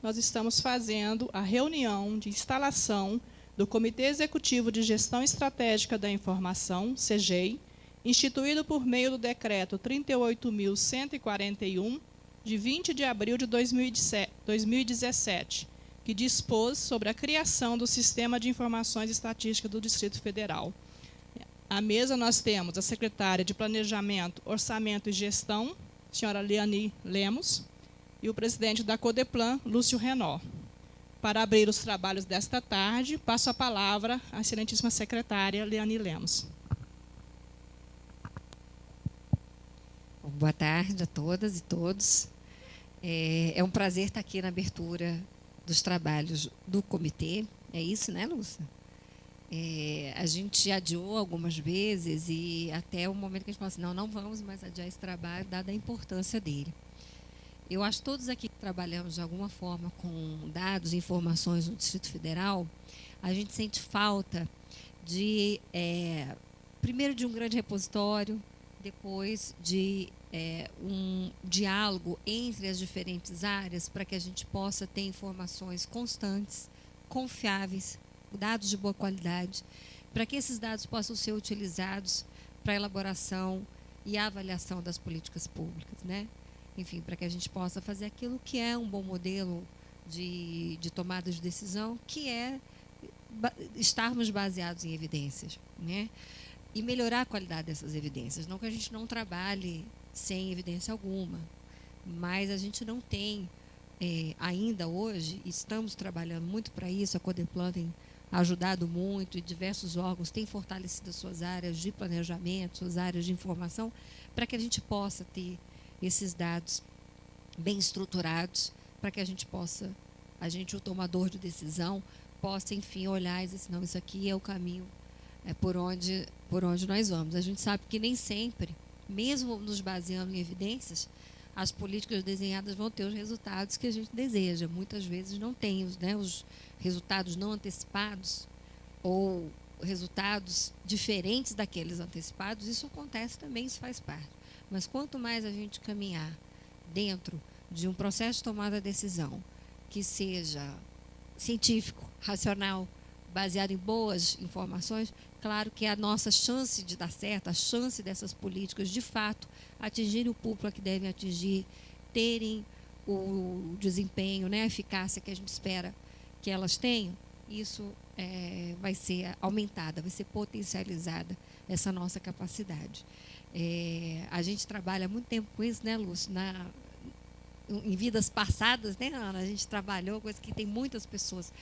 nós estamos fazendo a reunião de instalação do Comitê Executivo de Gestão Estratégica da Informação, CEGEI, instituído por meio do Decreto 38.141, de 20 de abril de 2017, que dispôs sobre a criação do Sistema de Informações Estatísticas do Distrito Federal. À mesa nós temos a secretária de Planejamento, Orçamento e Gestão, senhora Leani Lemos, e o presidente da Codeplan, Lúcio Renó. Para abrir os trabalhos desta tarde, passo a palavra à excelentíssima secretária Leani Lemos. Boa tarde a todas e todos. É um prazer estar aqui na abertura dos trabalhos do comitê. É isso, né, Lúcia? A gente adiou algumas vezes e até o momento que a gente falou assim, não vamos mais adiar esse trabalho, dada a importância dele. Eu acho que todos aqui que trabalhamos de alguma forma com dados e informações no Distrito Federal, a gente sente falta de, primeiro, de um grande repositório, depois de um diálogo entre as diferentes áreas para que a gente possa ter informações constantes, confiáveis, dados de boa qualidade, para que esses dados possam ser utilizados para a elaboração e a avaliação das políticas públicas, né? Enfim, para que a gente possa fazer aquilo que é um bom modelo de tomada de decisão, que é estarmos baseados em evidências, né? E melhorar a qualidade dessas evidências. Não que a gente não trabalhe sem evidência alguma, mas a gente não tem ainda hoje, estamos trabalhando muito para isso, a Codeplan tem ajudado muito e diversos órgãos têm fortalecido as suas áreas de planejamento, suas áreas de informação, para que a gente possa ter esses dados bem estruturados, para que a gente possa, o tomador de decisão, possa, enfim, olhar e dizer assim, não, isso aqui é o caminho por onde nós vamos. A gente sabe que nem sempre, mesmo nos baseando em evidências, as políticas desenhadas vão ter os resultados que a gente deseja. Muitas vezes não tem os resultados não antecipados ou resultados diferentes daqueles antecipados. Isso acontece também, isso faz parte. Mas quanto mais a gente caminhar dentro de um processo de tomada de decisão que seja científico, racional, baseado em boas informações, claro que a nossa chance de dar certo, a chance dessas políticas, de fato, atingirem o público a que devem atingir, terem o desempenho, né, a eficácia que a gente espera que elas tenham, isso vai ser aumentada, vai ser potencializada essa nossa capacidade. A gente trabalha há muito tempo com isso, né, Lúcio? Em vidas passadas, né, Ana? A gente trabalhou, coisa que tem muitas pessoas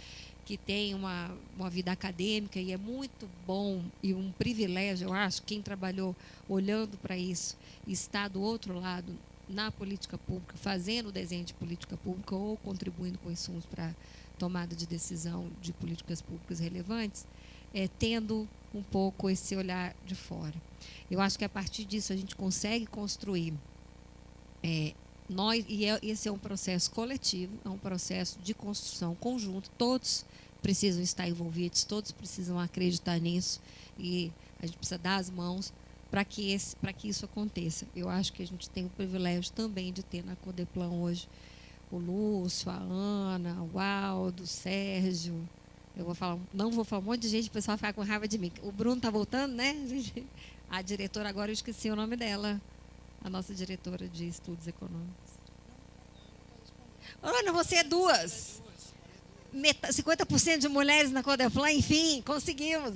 que têm uma vida acadêmica e é muito bom e um privilégio, eu acho, quem trabalhou olhando para isso e está do outro lado na política pública, fazendo o desenho de política pública ou contribuindo com insumos para tomada de decisão de políticas públicas relevantes, tendo um pouco esse olhar de fora. Eu acho que a partir disso a gente consegue construir esse é um processo coletivo, é um processo de construção conjunta, todos precisam estar envolvidos, todos precisam acreditar nisso e a gente precisa dar as mãos para que isso aconteça. Eu acho que a gente tem o privilégio também de ter na Codeplan hoje o Lúcio, a Ana, o Aldo, o Sérgio. Não vou falar um monte de gente, o pessoal vai ficar com raiva de mim. O Bruno está voltando, né? A diretora, agora eu esqueci o nome dela, a nossa diretora de estudos econômicos. Ana, você é duas. 50% de mulheres na Codeplan, enfim, conseguimos.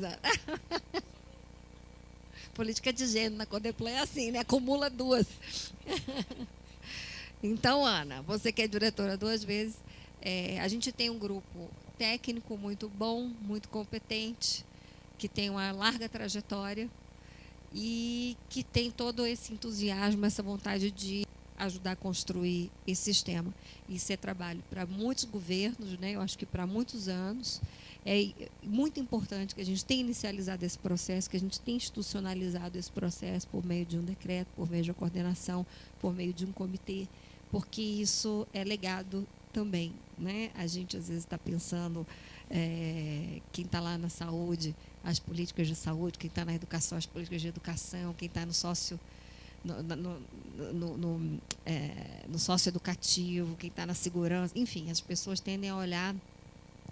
Política de gênero na Codeplan é assim, né? Acumula duas. Então, Ana, você que é diretora 2 vezes, a gente tem um grupo técnico muito bom, muito competente, que tem uma larga trajetória e que tem todo esse entusiasmo, essa vontade de ajudar a construir esse sistema. Isso é trabalho para muitos governos, né? Eu acho que para muitos anos. É muito importante que a gente tenha inicializado esse processo, que a gente tenha institucionalizado esse processo por meio de um decreto, por meio de uma coordenação, por meio de um comitê, porque isso é legado também, né? A gente às vezes está pensando, quem está lá na saúde, as políticas de saúde, quem está na educação, as políticas de educação, quem está no no socioeducativo, quem está na segurança, enfim, as pessoas tendem a olhar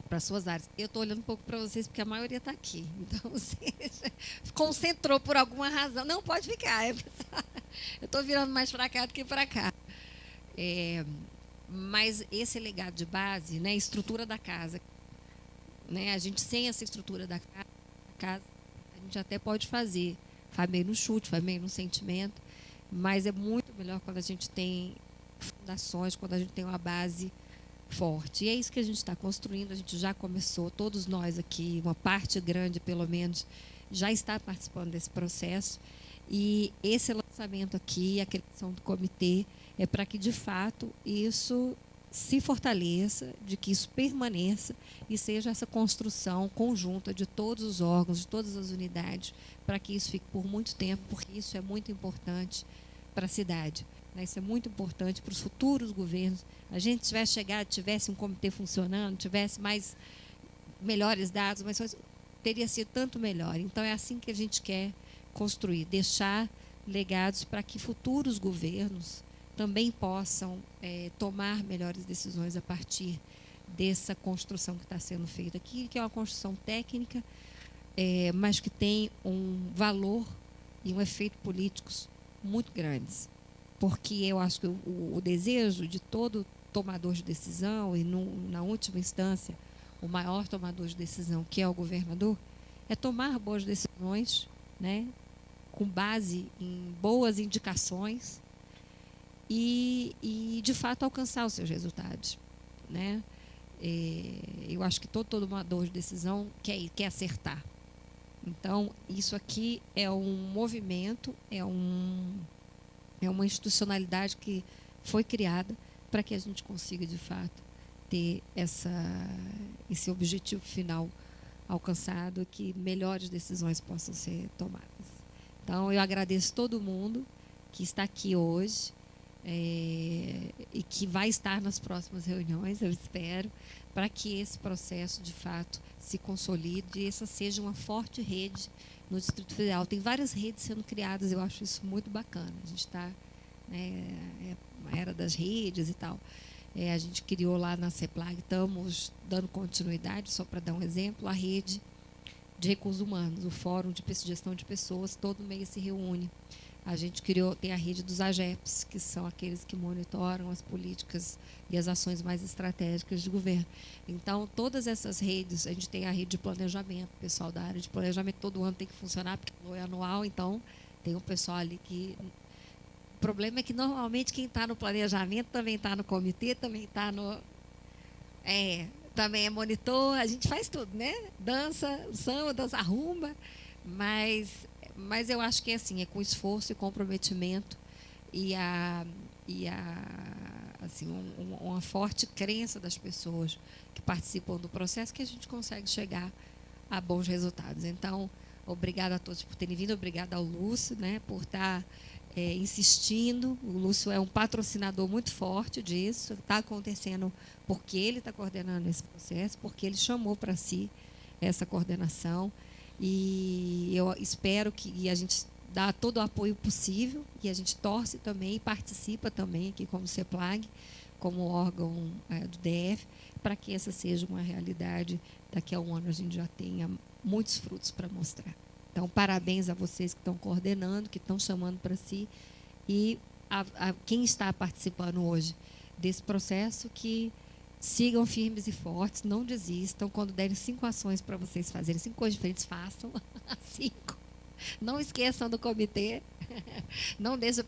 para suas áreas. Eu estou olhando um pouco para vocês porque a maioria está aqui. Então, você concentrou por alguma razão. Não, pode ficar. Eu estou virando mais para cá do que para cá. Mas esse legado de base, né, estrutura da casa, né, a gente sem essa estrutura da casa, a gente até pode fazer. Faz meio no chute, faz meio no sentimento, mas é muito melhor quando a gente tem fundações, quando a gente tem uma base forte. E é isso que a gente está construindo, a gente já começou, todos nós aqui, uma parte grande, pelo menos, já está participando desse processo. E esse lançamento aqui, a criação do comitê, é para que, de fato, isso se fortaleça, de que isso permaneça e seja essa construção conjunta de todos os órgãos, de todas as unidades, para que isso fique por muito tempo, porque isso é muito importante para a cidade. Isso é muito importante para os futuros governos. A gente tivesse um comitê funcionando, tivesse melhores dados, mas teria sido tanto melhor. Então, é assim que a gente quer construir, deixar legados para que futuros governos também possam tomar melhores decisões a partir dessa construção que está sendo feita aqui, que é uma construção técnica, mas que tem um valor e um efeito políticos muito grandes. Porque eu acho que o desejo de todo tomador de decisão, e na última instância, o maior tomador de decisão, que é o governador, é tomar boas decisões, né, com base em boas indicações e de fato, alcançar os seus resultados. Né? Eu acho que todo tomador de decisão quer acertar. Então, isso aqui é um movimento, é uma institucionalidade que foi criada para que a gente consiga, de fato, ter esse objetivo final alcançado, que melhores decisões possam ser tomadas. Então, eu agradeço todo mundo que está aqui hoje e que vai estar nas próximas reuniões, eu espero, para que esse processo, de fato, se consolide e essa seja uma forte rede no Distrito Federal. Tem várias redes sendo criadas, eu acho isso muito bacana. A gente está, uma era das redes e tal. A gente criou lá na CEPLAG, estamos dando continuidade, só para dar um exemplo, a rede de recursos humanos, o Fórum de Gestão de Pessoas, todo mês se reúne. A gente tem a rede dos AGEPs, que são aqueles que monitoram as políticas e as ações mais estratégicas de governo. Então, todas essas redes, a gente tem a rede de planejamento, o pessoal da área de planejamento todo ano tem que funcionar, porque é anual, então tem um pessoal ali que... O problema é que, normalmente, quem está no planejamento também está no comitê, também está no... também é monitor, a gente faz tudo, né? Dança, samba, dança rumba, mas eu acho que é com esforço e comprometimento e uma forte crença das pessoas que participam do processo que a gente consegue chegar a bons resultados. Então, obrigada a todos por terem vindo, obrigada ao Lúcio, né, por estar insistindo. O Lúcio é um patrocinador muito forte disso, está acontecendo porque ele está coordenando esse processo, porque ele chamou para si essa coordenação. E eu espero que a gente dá todo o apoio possível e a gente torce também e participa também aqui como CEPLAG, como órgão do DF, para que essa seja uma realidade. Daqui a um ano a gente já tenha muitos frutos para mostrar. Então, parabéns a vocês que estão coordenando, que estão chamando para si, e a quem está participando hoje desse processo, que sigam firmes e fortes, não desistam. Quando derem 5 ações para vocês fazerem, 5 coisas diferentes, façam 5. Não esqueçam do comitê, não deixem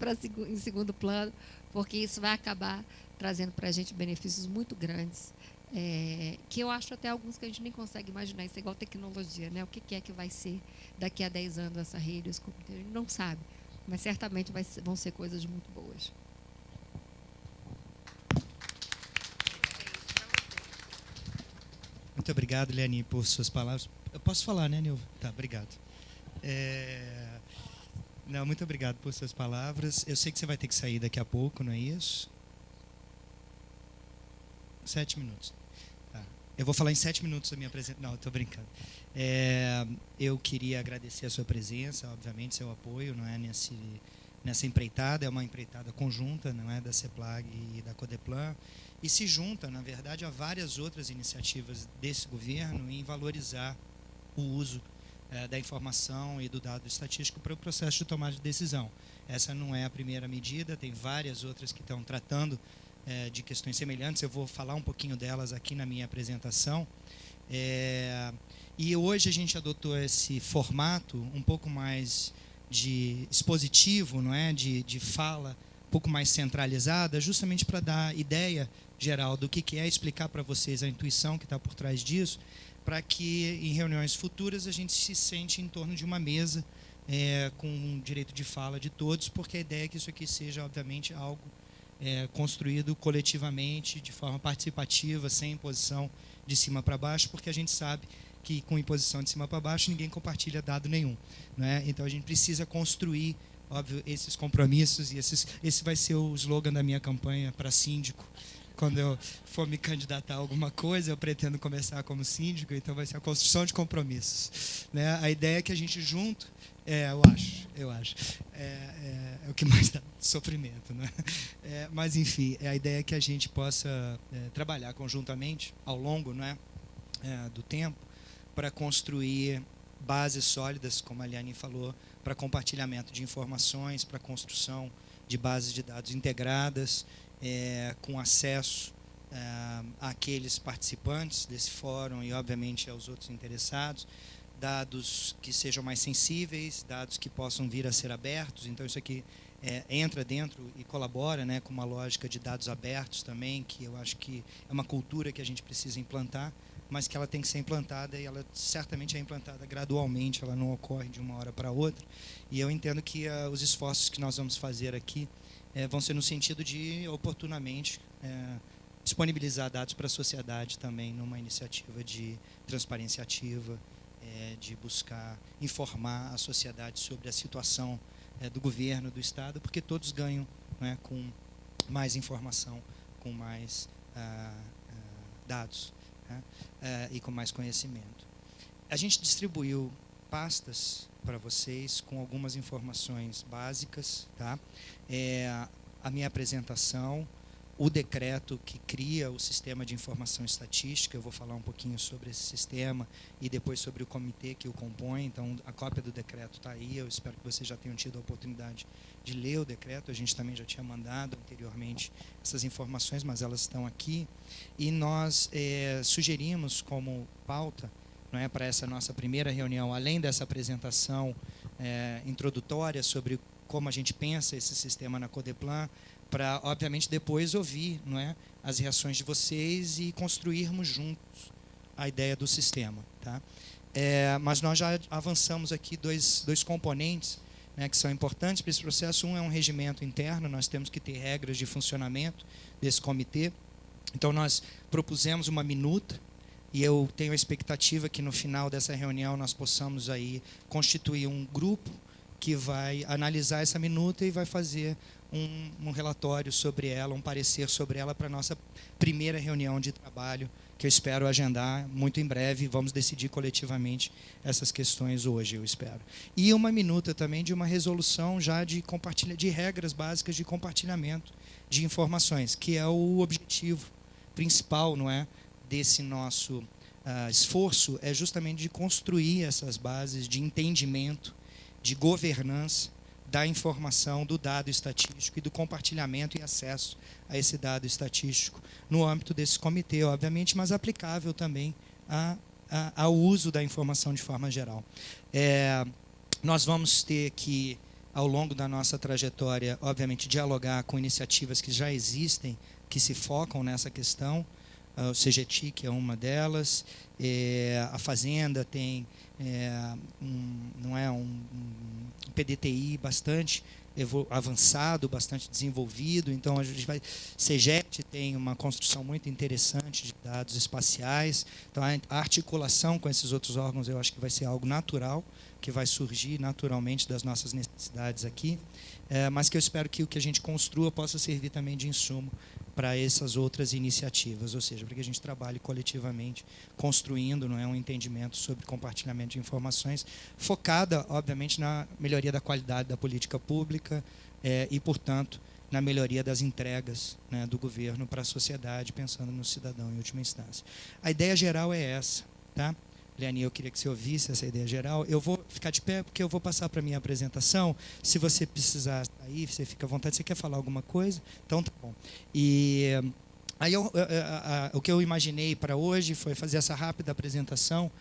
em segundo plano, porque isso vai acabar trazendo para a gente benefícios muito grandes, que eu acho até alguns que a gente nem consegue imaginar. Isso é igual tecnologia, né? O que é que vai ser daqui a 10 anos essa rede, esse comitê? A gente não sabe, mas certamente vão ser coisas muito boas. Muito obrigado, Eliane, por suas palavras. Eu posso falar, né, Nilva? Tá, obrigado. Não, muito obrigado por suas palavras. Eu sei que você vai ter que sair daqui a pouco, não é isso? 7 minutos. Tá. Eu vou falar em 7 minutos da minha apresentação. Não, estou brincando. Eu queria agradecer a sua presença, obviamente, seu apoio, não é, nessa empreitada. É uma empreitada conjunta, não é, da CEPLAG e da CODEPLAN, e se junta, na verdade, a várias outras iniciativas desse governo em valorizar o uso da informação e do dado estatístico para o processo de tomada de decisão. Essa não é a primeira medida, tem várias outras que estão tratando de questões semelhantes. Eu vou falar um pouquinho delas aqui na minha apresentação. E hoje a gente adotou esse formato um pouco mais de expositivo, não é? De fala um pouco mais centralizada, justamente para dar ideia geral do que é, explicar para vocês a intuição que está por trás disso, para que em reuniões futuras a gente se sente em torno de uma mesa com um direito de fala de todos, porque a ideia é que isso aqui seja, obviamente, algo construído coletivamente, de forma participativa, sem imposição de cima para baixo, porque a gente sabe que com imposição de cima para baixo ninguém compartilha dado nenhum, né? Então a gente precisa construir, óbvio, esses compromissos, e esse vai ser o slogan da minha campanha para síndico. Quando eu for me candidatar a alguma coisa, eu pretendo começar como síndico, então vai ser a construção de compromissos, né? A ideia é que a gente junto, eu acho, é o que mais dá sofrimento, né? Mas, enfim, a ideia é que a gente possa trabalhar conjuntamente ao longo, né, do tempo, para construir bases sólidas, como a Liane falou, para compartilhamento de informações, para construção de bases de dados integradas, com acesso àqueles participantes desse fórum e, obviamente, aos outros interessados, dados que sejam mais sensíveis, dados que possam vir a ser abertos. Então, isso aqui entra dentro e colabora, né, com uma lógica de dados abertos também, que eu acho que é uma cultura que a gente precisa implantar, mas que ela tem que ser implantada, e ela certamente é implantada gradualmente, ela não ocorre de uma hora para outra. E eu entendo que os esforços que nós vamos fazer aqui vão ser no sentido de, oportunamente, disponibilizar dados para a sociedade também, numa iniciativa de transparência ativa, de buscar informar a sociedade sobre a situação do governo, do Estado, porque todos ganham, né, com mais informação, com mais dados, né, e com mais conhecimento. A gente distribuiu pastas para vocês com algumas informações básicas, tá? A minha apresentação, o decreto que cria o sistema de informação estatística, eu vou falar um pouquinho sobre esse sistema e depois sobre o comitê que o compõe. Então, a cópia do decreto está aí, eu espero que vocês já tenham tido a oportunidade de ler o decreto. A gente também já tinha mandado anteriormente essas informações, mas elas estão aqui. E nós sugerimos como pauta, não é, para essa nossa primeira reunião, além dessa apresentação introdutória sobre como a gente pensa esse sistema na CODEPLAN, para, obviamente, depois ouvir, não é, as reações de vocês e construirmos juntos a ideia do sistema. Tá? Mas nós já avançamos aqui dois componentes, né, que são importantes para esse processo. Um é um regimento interno, nós temos que ter regras de funcionamento desse comitê. Então, nós propusemos uma minuta, e eu tenho a expectativa que no final dessa reunião nós possamos aí constituir um grupo que vai analisar essa minuta e vai fazer um relatório sobre ela, um parecer sobre ela para a nossa primeira reunião de trabalho, que eu espero agendar muito em breve. Vamos decidir coletivamente essas questões hoje, eu espero. E uma minuta também de uma resolução já de regras básicas de compartilhamento de informações, que é o objetivo principal, não é, desse nosso esforço, é justamente de construir essas bases de entendimento, de governança da informação, do dado estatístico e do compartilhamento e acesso a esse dado estatístico no âmbito desse comitê, obviamente, mas aplicável também ao uso da informação de forma geral. Nós vamos ter que, ao longo da nossa trajetória, obviamente, dialogar com iniciativas que já existem, que se focam nessa questão. O CGTIC é uma delas, a Fazenda tem um PDTI bastante avançado, bastante desenvolvido. Então, a gente CEGET tem uma construção muito interessante de dados espaciais. Então, a articulação com esses outros órgãos, eu acho que vai ser algo natural, que vai surgir naturalmente das nossas necessidades aqui, mas que eu espero que o que a gente construa possa servir também de insumo para essas outras iniciativas, ou seja, para que a gente trabalhe coletivamente, construindo, não é, um entendimento sobre compartilhamento de informações, focada, obviamente, na melhoria da qualidade da política pública e, portanto, na melhoria das entregas, né, do governo para a sociedade, pensando no cidadão em última instância. A ideia geral é essa, tá? Leani, eu queria que você ouvisse essa ideia geral. Eu vou ficar de pé porque eu vou passar para a minha apresentação. Se você precisar sair, você fica à vontade. Você quer falar alguma coisa? Então, tá bom. E aí o que eu imaginei para hoje foi fazer essa rápida apresentação,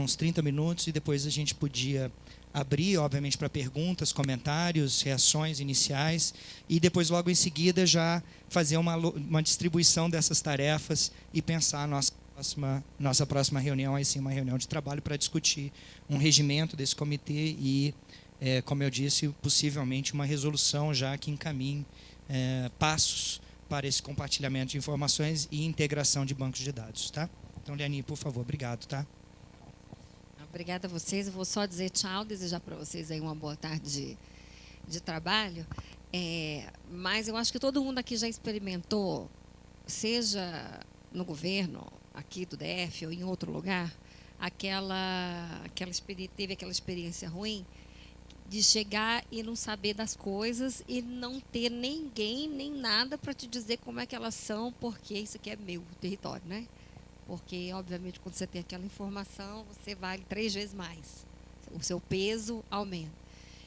uns 30 minutos, e depois a gente podia abrir, obviamente, para perguntas, comentários, reações iniciais, e depois, logo em seguida, já fazer uma distribuição dessas tarefas e pensar a nossa próxima reunião, aí sim, uma reunião de trabalho para discutir um regimento desse comitê e, como eu disse, possivelmente uma resolução já que encaminhe passos para esse compartilhamento de informações e integração de bancos de dados, tá? Então, Leani, por favor, obrigado, tá? Obrigada a vocês. Eu vou só dizer tchau, desejar para vocês aí uma boa tarde de trabalho. Mas eu acho que todo mundo aqui já experimentou, seja no governo, aqui do DF ou em outro lugar, teve aquela experiência ruim de chegar e não saber das coisas e não ter ninguém, nem nada para te dizer como é que elas são, porque isso aqui é meu território, né? Porque, obviamente, quando você tem aquela informação, você vale 3 vezes mais. O seu peso aumenta.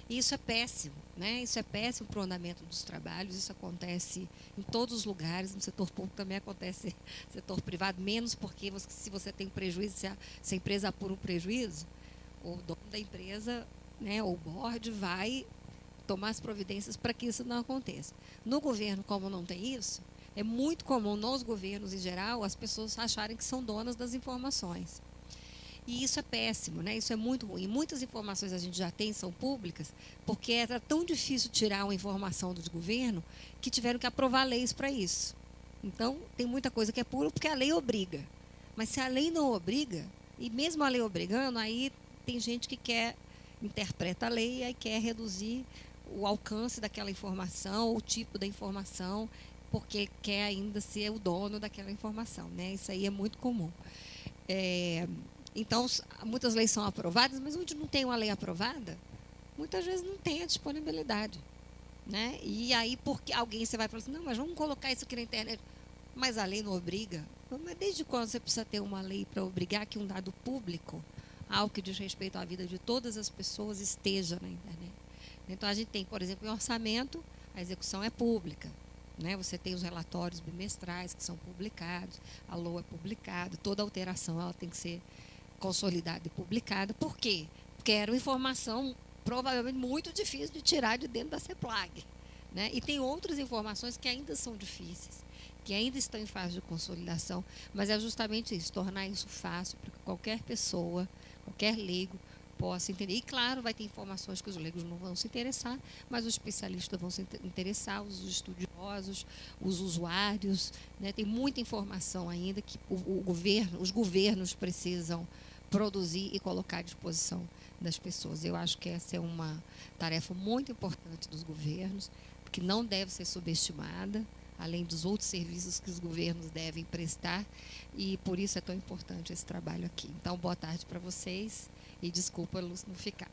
E isso é péssimo, né? Isso é péssimo para o andamento dos trabalhos. Isso acontece em todos os lugares. No setor público também acontece, no setor privado, menos porque se você tem prejuízo, se a empresa apura um prejuízo, o dono da empresa, né, o board, vai tomar as providências para que isso não aconteça. No governo, como não tem isso, é muito comum nos governos em geral as pessoas acharem que são donas das informações. E isso é péssimo, né? Isso é muito ruim. Muitas informações a gente já tem, são públicas, porque era tão difícil tirar uma informação do governo que tiveram que aprovar leis para isso. Então, tem muita coisa que é pura porque a lei obriga. Mas se a lei não obriga, e mesmo a lei obrigando, aí tem gente que interpreta a lei e aí quer reduzir o alcance daquela informação, o tipo da informação, porque quer ainda ser o dono daquela informação, né? Isso aí é muito comum. Então, muitas leis são aprovadas, mas onde não tem uma lei aprovada, muitas vezes não tem a disponibilidade, né? E aí, porque alguém você vai falar assim, não, mas vamos colocar isso aqui na internet. Mas a lei não obriga. Mas desde quando você precisa ter uma lei para obrigar que um dado público, algo que diz respeito à vida de todas as pessoas, esteja na internet? Então, a gente tem, por exemplo, em orçamento, a execução é pública. Né? Você tem os relatórios bimestrais que são publicados, a LOA é publicada, toda alteração ela tem que ser consolidada e publicada. Por quê? Porque era uma informação provavelmente muito difícil de tirar de dentro da CEPLAG. Né? E tem outras informações que ainda são difíceis, que ainda estão em fase de consolidação, mas é justamente isso, tornar isso fácil para que qualquer pessoa, qualquer leigo, possa entender. E, claro, vai ter informações que os leigos não vão se interessar, mas os especialistas vão se interessar, os estudiosos, os usuários. Né? Tem muita informação ainda que os governos precisam produzir e colocar à disposição das pessoas. Eu acho que essa é uma tarefa muito importante dos governos, que não deve ser subestimada, além dos outros serviços que os governos devem prestar, e por isso é tão importante esse trabalho aqui. Então, boa tarde para vocês. E desculpa a luz não ficar.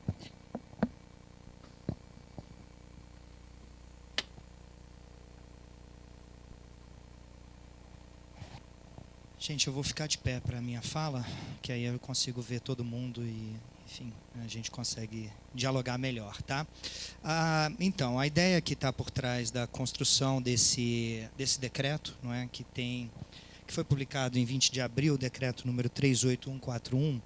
Gente, eu vou ficar de pé para a minha fala, que aí eu consigo ver todo mundo e, enfim, a gente consegue dialogar melhor, tá? Então, a ideia que está por trás da construção desse decreto, não é, que foi publicado em 20 de abril, o decreto número 38141,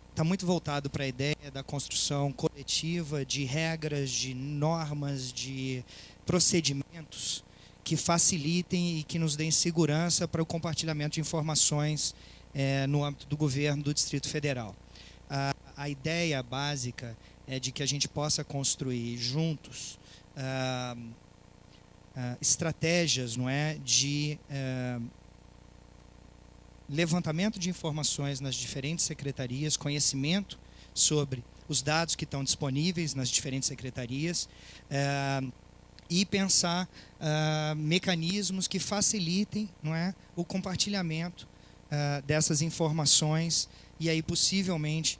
está muito voltado para a ideia da construção coletiva de regras, de normas, de procedimentos que facilitem e que nos deem segurança para o compartilhamento de informações no âmbito do governo do Distrito Federal. A ideia básica é de que a gente possa construir juntos estratégias, não é, de levantamento de informações nas diferentes secretarias, conhecimento sobre os dados que estão disponíveis nas diferentes secretarias, e pensar mecanismos que facilitem, não é, o compartilhamento dessas informações, e aí possivelmente,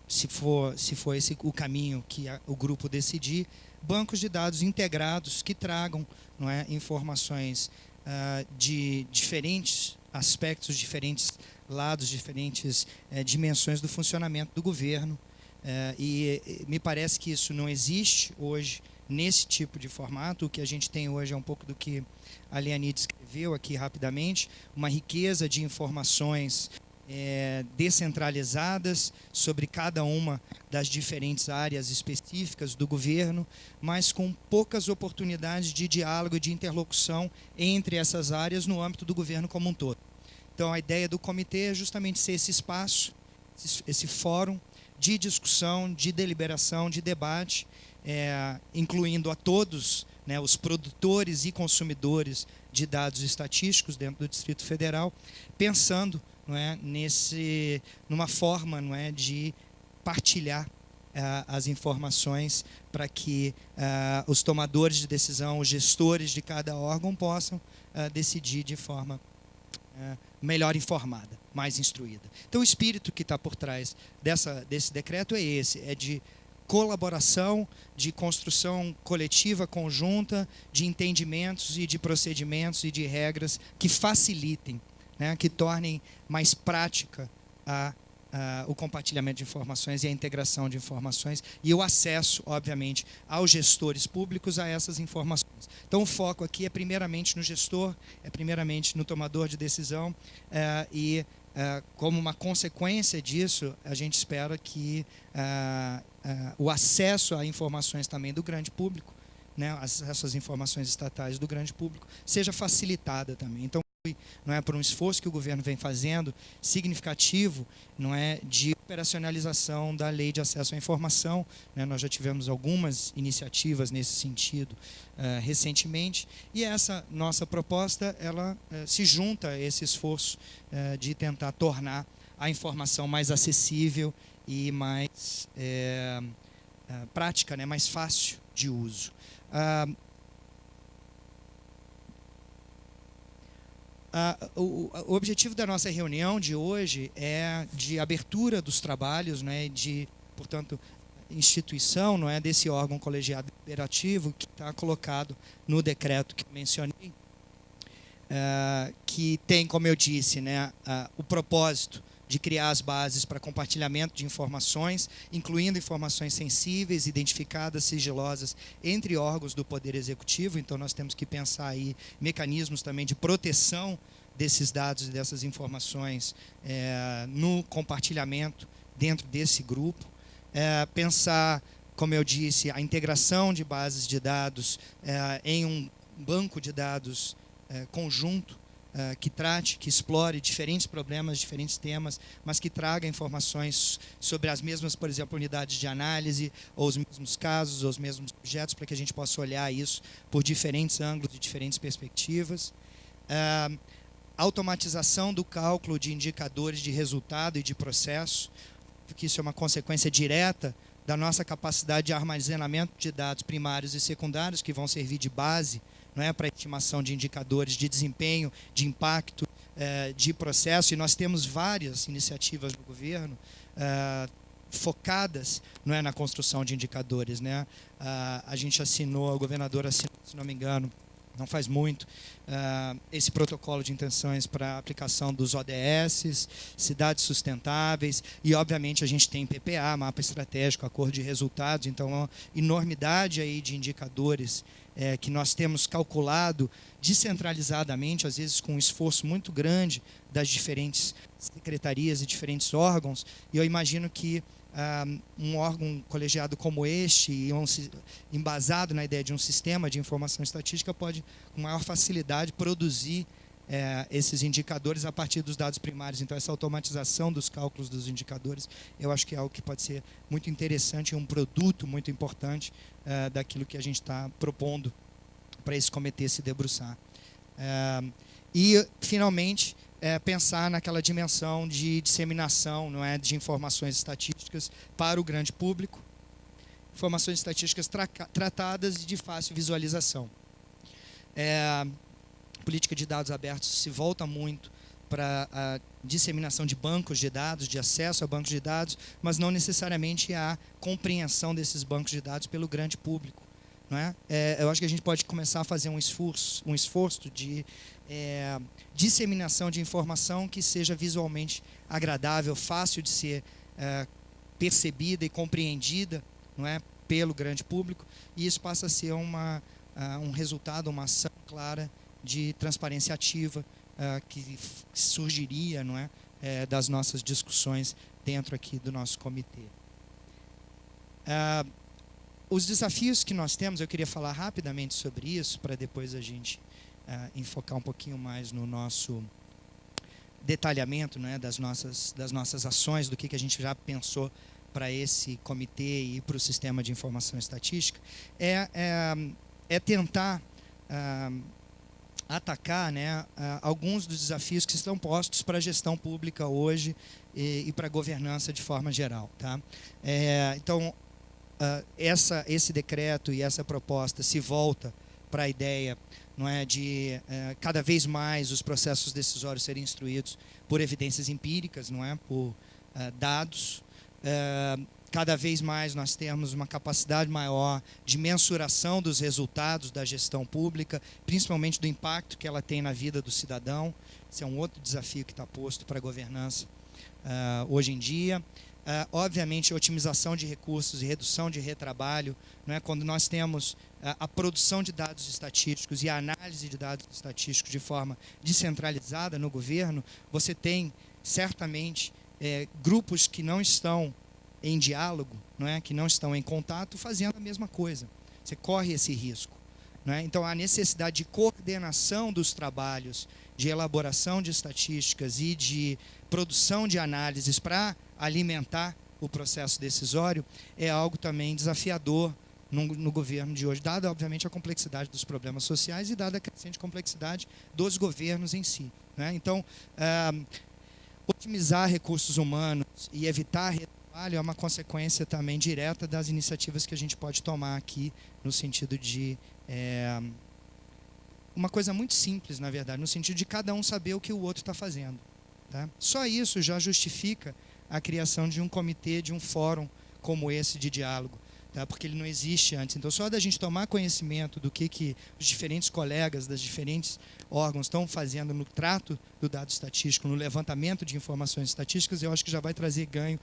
se for esse o caminho que o grupo decidir, bancos de dados integrados que tragam, não é, informações de diferentes aspectos, diferentes lados, diferentes dimensões do funcionamento do governo. E me parece que isso não existe hoje nesse tipo de formato. O que a gente tem hoje é um pouco do que a Leanide descreveu aqui rapidamente, uma riqueza de informações descentralizadas sobre cada uma das diferentes áreas específicas do governo, mas com poucas oportunidades de diálogo e de interlocução entre essas áreas no âmbito do governo como um todo. Então, a ideia do comitê é justamente ser esse espaço, esse fórum de discussão, de deliberação, de debate, incluindo a todos, né, os produtores e consumidores de dados estatísticos dentro do Distrito Federal, pensando, não é, numa forma, não é, de partilhar as informações para que os tomadores de decisão, os gestores de cada órgão possam decidir de forma melhor informada, mais instruída. Então, o espírito que está por trás desse decreto é esse, é de colaboração, de construção coletiva, conjunta, de entendimentos e de procedimentos e de regras que facilitem, né, que tornem mais prática o compartilhamento de informações e a integração de informações e o acesso, obviamente, aos gestores públicos a essas informações. Então, o foco aqui é primeiramente no gestor, é primeiramente no tomador de decisão como uma consequência disso, a gente espera que o acesso a informações também do grande público, né, essas informações estatais do grande público, seja facilitada também. Então, não é, por um esforço que o governo vem fazendo, significativo, não é, de operacionalização da Lei de Acesso à Informação, né, nós já tivemos algumas iniciativas nesse sentido recentemente, e essa nossa proposta, ela se junta a esse esforço de tentar tornar a informação mais acessível e mais prática, né, mais fácil de uso. O objetivo da nossa reunião de hoje é de abertura dos trabalhos, né, de, portanto, instituição, não é, desse órgão colegiado deliberativo que está colocado no decreto que mencionei, que tem, como eu disse, né, o propósito de criar as bases para compartilhamento de informações, incluindo informações sensíveis, identificadas, sigilosas, entre órgãos do Poder Executivo. Então, nós temos que pensar aí mecanismos também de proteção desses dados e dessas informações no compartilhamento dentro desse grupo. Pensar, como eu disse, a integração de bases de dados em um banco de dados conjunto, que trate, que explore diferentes problemas, diferentes temas, mas que traga informações sobre as mesmas, por exemplo, unidades de análise, ou os mesmos casos, ou os mesmos objetos, para que a gente possa olhar isso por diferentes ângulos, de diferentes perspectivas. Automatização do cálculo de indicadores de resultado e de processo, porque isso é uma consequência direta da nossa capacidade de armazenamento de dados primários e secundários, que vão servir de base, não é, para a estimação de indicadores de desempenho, de impacto, de processo, e nós temos várias iniciativas no governo focadas, não é, na construção de indicadores, né? A gente assinou, o governador assinou, se não me engano, não faz muito, esse protocolo de intenções para a aplicação dos ODS, cidades sustentáveis, e obviamente a gente tem PPA, mapa estratégico, acordo de resultados, então uma enormidade aí de indicadores que nós temos calculado descentralizadamente, às vezes com um esforço muito grande das diferentes secretarias e diferentes órgãos, e eu imagino que um órgão colegiado como este, embasado na ideia de um sistema de informação estatística, pode, com maior facilidade, produzir esses indicadores a partir dos dados primários. Então, essa automatização dos cálculos dos indicadores, eu acho que é algo que pode ser muito interessante, um produto muito importante daquilo que a gente está propondo para esse comitê se debruçar. E, finalmente, pensar naquela dimensão de disseminação, não é, de informações estatísticas para o grande público, informações estatísticas tratadas e de fácil visualização. A política de dados abertos se volta muito para a disseminação de bancos de dados, de acesso a bancos de dados, mas não necessariamente a compreensão desses bancos de dados pelo grande público. Não é? Eu acho que a gente pode começar a fazer um esforço de disseminação de informação que seja visualmente agradável, fácil de ser percebida e compreendida, não é, pelo grande público, e isso passa a ser um resultado, uma ação clara de transparência ativa que surgiria, não é, das nossas discussões dentro aqui do nosso comitê. Os desafios que nós temos, eu queria falar rapidamente sobre isso, para depois a gente enfocar um pouquinho mais no nosso detalhamento, né, das nossas ações, do que a gente já pensou para esse comitê e para o sistema de informação estatística, é tentar atacar, né, alguns dos desafios que estão postos para a gestão pública hoje e para a governança de forma geral. Tá? Então, esse decreto e essa proposta se volta para a ideia, não é, de cada vez mais os processos decisórios serem instruídos por evidências empíricas, não é, por dados. Cada vez mais nós temos uma capacidade maior de mensuração dos resultados da gestão pública, principalmente do impacto que ela tem na vida do cidadão. Esse é um outro desafio que está posto para a governança hoje em dia. Obviamente, a otimização de recursos e redução de retrabalho, não é? Quando nós temos a produção de dados estatísticos e a análise de dados estatísticos de forma descentralizada no governo, você tem, certamente, grupos que não estão em diálogo, não é? Que não estão em contato, fazendo a mesma coisa. Você corre esse risco. Não é? Então, a necessidade de coordenação dos trabalhos, de elaboração de estatísticas e de produção de análises para alimentar o processo decisório é algo também desafiador no governo de hoje, dada, obviamente, a complexidade dos problemas sociais e dada a crescente complexidade dos governos em si. Né? Então, otimizar recursos humanos e evitar retrabalho é uma consequência também direta das iniciativas que a gente pode tomar aqui, no sentido de uma coisa muito simples, na verdade, no sentido de cada um saber o que o outro está fazendo. Tá? Só isso já justifica a criação de um comitê, de um fórum como esse de diálogo, tá? Porque ele não existe antes. Então, só da gente tomar conhecimento do que os diferentes colegas das diferentes órgãos estão fazendo no trato do dado estatístico, no levantamento de informações estatísticas, eu acho que já vai trazer ganho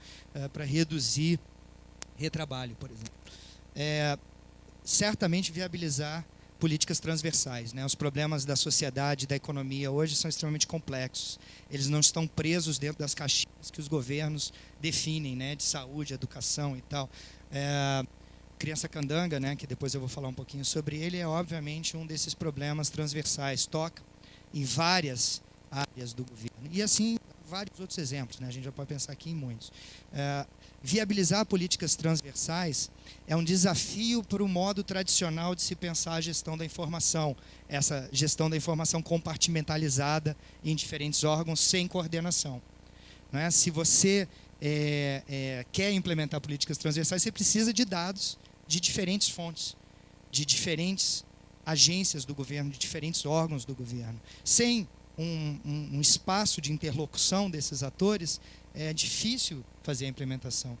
para reduzir retrabalho, por exemplo. Certamente viabilizar políticas transversais, né? Os problemas da sociedade e da economia hoje são extremamente complexos. Eles não estão presos dentro das caixinhas que os governos definem, né? De saúde, educação e tal. Criança Candanga, né? Que depois eu vou falar um pouquinho sobre ele, é obviamente um desses problemas transversais. Toca em várias áreas do governo. E assim, vários outros exemplos, né? A gente já pode pensar aqui em muitos. Viabilizar políticas transversais é um desafio para o modo tradicional de se pensar a gestão da informação, essa gestão da informação compartimentalizada em diferentes órgãos sem coordenação. Não é? Se você quer implementar políticas transversais, você precisa de dados de diferentes fontes, de diferentes agências do governo, de diferentes órgãos do governo. Sem um espaço de interlocução desses atores, é difícil fazer a implementação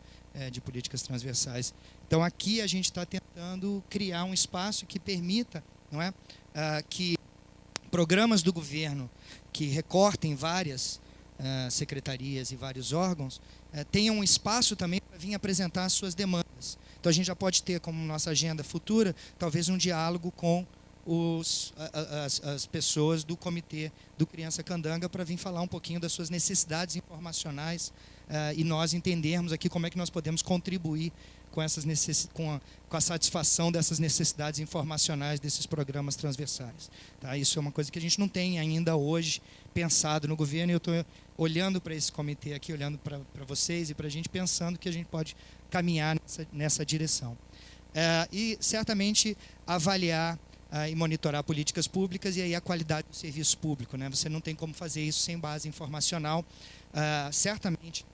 de políticas transversais. Então, aqui a gente está tentando criar um espaço que permita, não é, que programas do governo que recortem várias secretarias e vários órgãos tenham um espaço também para vir apresentar as suas demandas. Então, a gente já pode ter como nossa agenda futura, talvez um diálogo com as pessoas do comitê do Criança Candanga para vir falar um pouquinho das suas necessidades informacionais e nós entendermos aqui como é que nós podemos contribuir com a satisfação dessas necessidades informacionais desses programas transversais. Tá? Isso é uma coisa que a gente não tem ainda hoje pensado no governo, e eu estou olhando para esse comitê aqui, olhando para vocês e para a gente, pensando que a gente pode caminhar nessa direção. E certamente avaliar e monitorar políticas públicas e aí a qualidade do serviço público, né? Você não tem como fazer isso sem base informacional. Certamente,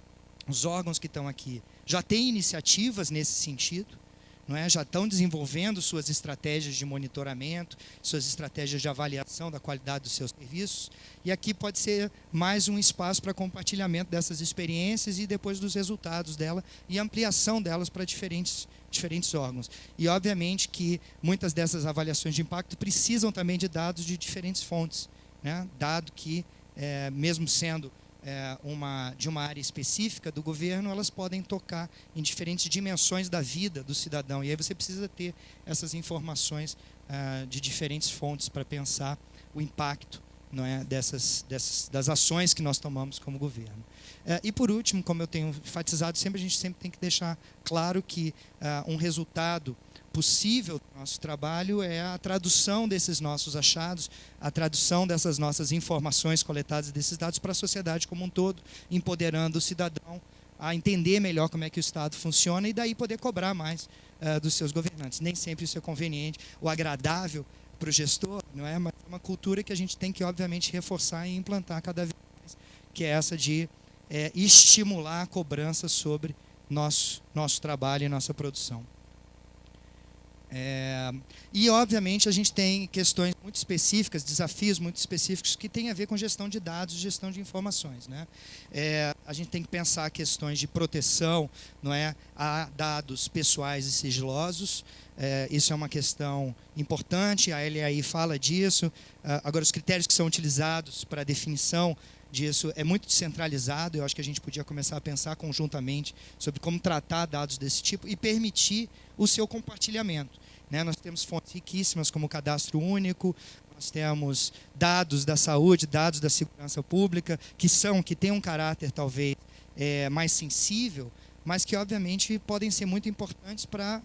os órgãos que estão aqui já têm iniciativas nesse sentido, não é? Já estão desenvolvendo suas estratégias de monitoramento, suas estratégias de avaliação da qualidade dos seus serviços. E aqui pode ser mais um espaço para compartilhamento dessas experiências e depois dos resultados dela e ampliação delas para diferentes órgãos. E, obviamente, que muitas dessas avaliações de impacto precisam também de dados de diferentes fontes, né? Dado que, mesmo sendo de uma área específica do governo, elas podem tocar em diferentes dimensões da vida do cidadão. E aí você precisa ter essas informações de diferentes fontes para pensar o impacto, não é, das ações que nós tomamos como governo. E por último, como eu tenho enfatizado, a gente sempre tem que deixar claro que um resultado possível do nosso trabalho é a tradução desses nossos achados, a tradução dessas nossas informações coletadas desses dados para a sociedade como um todo, empoderando o cidadão a entender melhor como é que o Estado funciona e daí poder cobrar mais dos seus governantes. Nem sempre isso é conveniente ou agradável para o gestor, não é? Mas é uma cultura que a gente tem que, obviamente, reforçar e implantar cada vez mais, que é essa de estimular a cobrança sobre nosso trabalho e nossa produção. E, obviamente, a gente tem questões muito específicas, desafios muito específicos que têm a ver com gestão de dados, gestão de informações, né? A gente tem que pensar questões de proteção, não é, a dados pessoais e sigilosos. Isso é uma questão importante, a LAI fala disso. Agora, os critérios que são utilizados para a definição disso é muito descentralizado. Eu acho que a gente podia começar a pensar conjuntamente sobre como tratar dados desse tipo e permitir o seu compartilhamento, né? Nós temos fontes riquíssimas como o cadastro único, nós temos dados da saúde, dados da segurança pública, que têm um caráter talvez mais sensível, mas que obviamente podem ser muito importantes para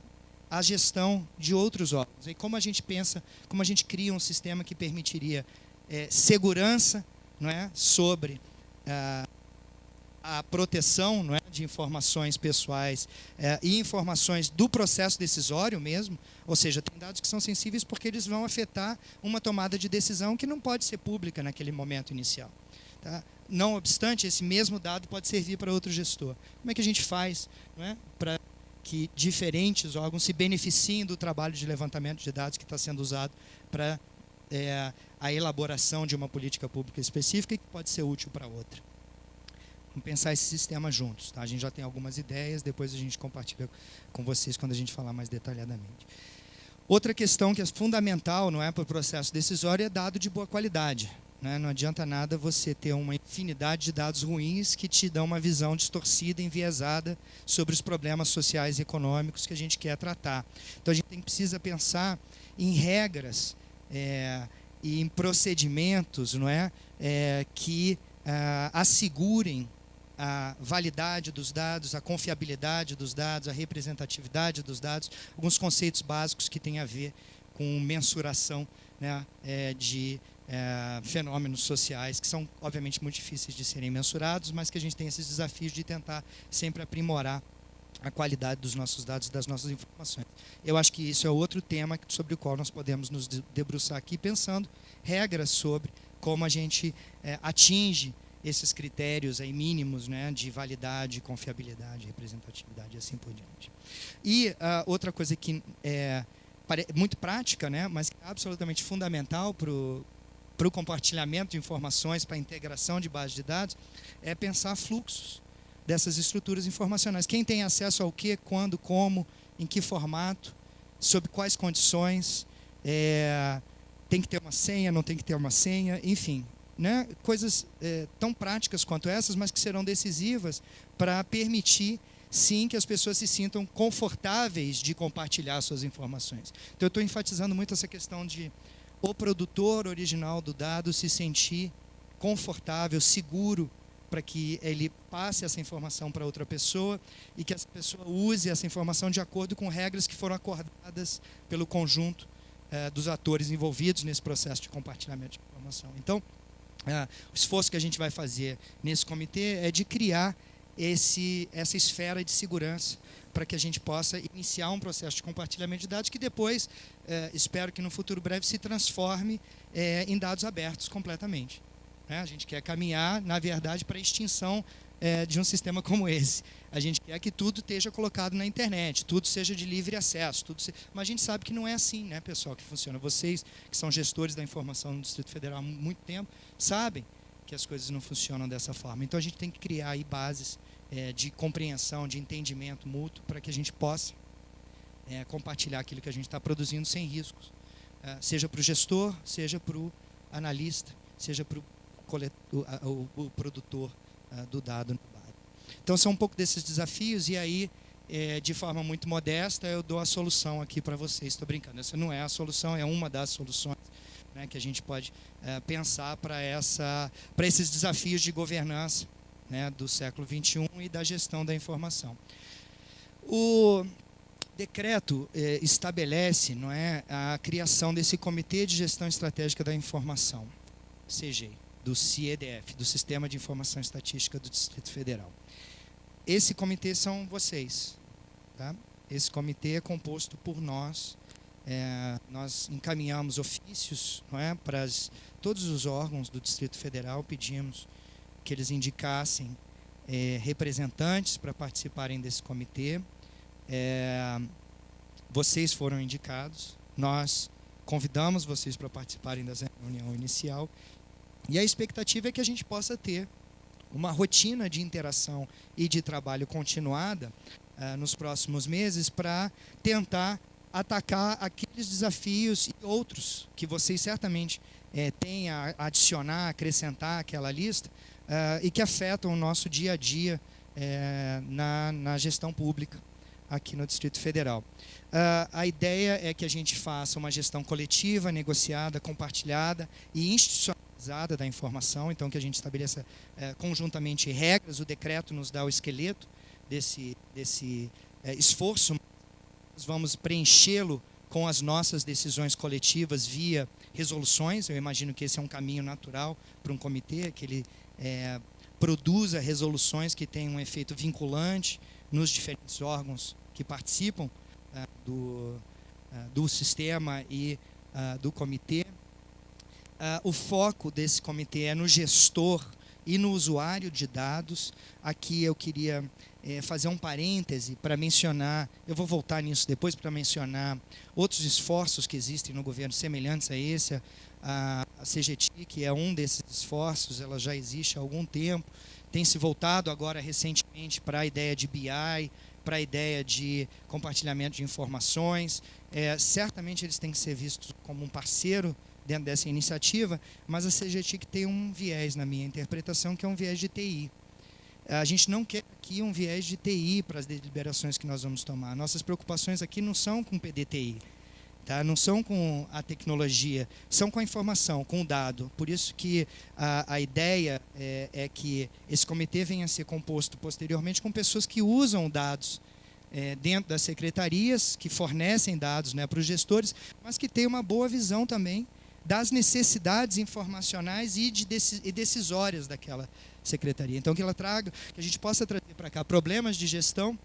a gestão de outros órgãos. E como a gente pensa, como a gente cria um sistema que permitiria segurança, não é, sobre a proteção, não é, de informações pessoais e informações do processo decisório mesmo, ou seja, tem dados que são sensíveis porque eles vão afetar uma tomada de decisão que não pode ser pública naquele momento inicial. Tá? Não obstante, esse mesmo dado pode servir para outro gestor. Como é que a gente faz, não é, para que diferentes órgãos se beneficiem do trabalho de levantamento de dados que está sendo usado para a elaboração de uma política pública específica e que pode ser útil para outra? Vamos pensar esse sistema juntos. Tá? A gente já tem algumas ideias, depois a gente compartilha com vocês quando a gente falar mais detalhadamente. Outra questão que é fundamental, não é, para o processo decisório é dado de boa qualidade. Né? Não adianta nada você ter uma infinidade de dados ruins que te dão uma visão distorcida, enviesada sobre os problemas sociais e econômicos que a gente quer tratar. Então a gente precisa pensar em regras e em procedimentos, não é, que assegurem a validade dos dados, a confiabilidade dos dados, a representatividade dos dados, alguns conceitos básicos que têm a ver com mensuração, né, de fenômenos sociais, que são, obviamente, muito difíceis de serem mensurados, mas que a gente tem esses desafios de tentar sempre aprimorar a qualidade dos nossos dados e das nossas informações. Eu acho que isso é outro tema sobre o qual nós podemos nos debruçar aqui, pensando regras sobre como a gente atinge esses critérios aí mínimos, né, de validade, confiabilidade, representatividade e assim por diante. E outra coisa que é muito prática, né, mas que é absolutamente fundamental para o compartilhamento de informações, para a integração de bases de dados, é pensar fluxos dessas estruturas informacionais. Quem tem acesso ao quê, quando, como, em que formato, sob quais condições, tem que ter uma senha, não tem que ter uma senha, enfim. Né? Coisas tão práticas quanto essas, mas que serão decisivas para permitir, sim, que as pessoas se sintam confortáveis de compartilhar suas informações. Então, eu estou enfatizando muito essa questão de o produtor original do dado se sentir confortável, seguro, para que ele passe essa informação para outra pessoa e que essa pessoa use essa informação de acordo com regras que foram acordadas pelo conjunto dos atores envolvidos nesse processo de compartilhamento de informação. Então, o esforço que a gente vai fazer nesse comitê é de criar essa esfera de segurança para que a gente possa iniciar um processo de compartilhamento de dados que depois, espero que no futuro breve, se transforme em dados abertos completamente. né? A gente quer caminhar, na verdade, para a extinção de um sistema como esse. A gente quer que tudo esteja colocado na internet, tudo seja de livre acesso, mas a gente sabe que não é assim, né, pessoal, que funciona. Vocês, que são gestores da informação no Distrito Federal há muito tempo, sabem que as coisas não funcionam dessa forma. Então, a gente tem que criar aí bases de compreensão, de entendimento mútuo, para que a gente possa compartilhar aquilo que a gente está produzindo sem riscos. Seja para o gestor, seja para o analista, seja para o produtor do dado no dado. Então, são um pouco desses desafios, e aí, de forma muito modesta, eu dou a solução aqui para vocês. Estou brincando, essa não é a solução, é uma das soluções, né, que a gente pode pensar para esses desafios de governança, né, do século XXI e da gestão da informação. O decreto estabelece, não é, a criação desse Comitê de Gestão Estratégica da Informação, CGI, do CIEDF, do Sistema de Informação Estatística do Distrito Federal. Esse comitê são vocês, tá? Esse comitê é composto por nós. Nós encaminhamos ofícios, não é, para todos os órgãos do Distrito Federal, pedimos que eles indicassem representantes para participarem desse comitê. Vocês foram indicados, nós convidamos vocês para participarem da reunião inicial, e a expectativa é que a gente possa ter uma rotina de interação e de trabalho continuada nos próximos meses para tentar atacar aqueles desafios e outros que vocês certamente têm a adicionar, acrescentar àquela lista e que afetam o nosso dia a dia na gestão pública aqui no Distrito Federal. A ideia é que a gente faça uma gestão coletiva, negociada, compartilhada e institucionalizada da informação, então que a gente estabeleça conjuntamente regras. O decreto nos dá o esqueleto desse esforço. Nós vamos preenchê-lo com as nossas decisões coletivas via resoluções. Eu imagino que esse é um caminho natural para um comitê, que ele produza resoluções que tenham um efeito vinculante nos diferentes órgãos que participam do sistema e do comitê. O foco desse comitê é no gestor e no usuário de dados. Aqui eu queria fazer um parêntese para mencionar, eu vou voltar nisso depois, para mencionar outros esforços que existem no governo semelhantes a esse. A CGTIC é um desses esforços, ela já existe há algum tempo, tem se voltado agora recentemente para a ideia de BI, para a ideia de compartilhamento de informações. Certamente eles têm que ser vistos como um parceiro dentro dessa iniciativa, mas a CGTIC tem um viés, na minha interpretação, que é um viés de TI. A gente não quer aqui um viés de TI para as deliberações que nós vamos tomar. Nossas preocupações aqui não são com PDTI, tá? Não são com a tecnologia, são com a informação, com o dado. Por isso que a ideia é que esse comitê venha a ser composto posteriormente com pessoas que usam dados dentro das secretarias, que fornecem dados, né, para os gestores, mas que têm uma boa visão também das necessidades informacionais e decisórias daquela secretaria. Então, que a gente possa trazer para cá problemas de gestão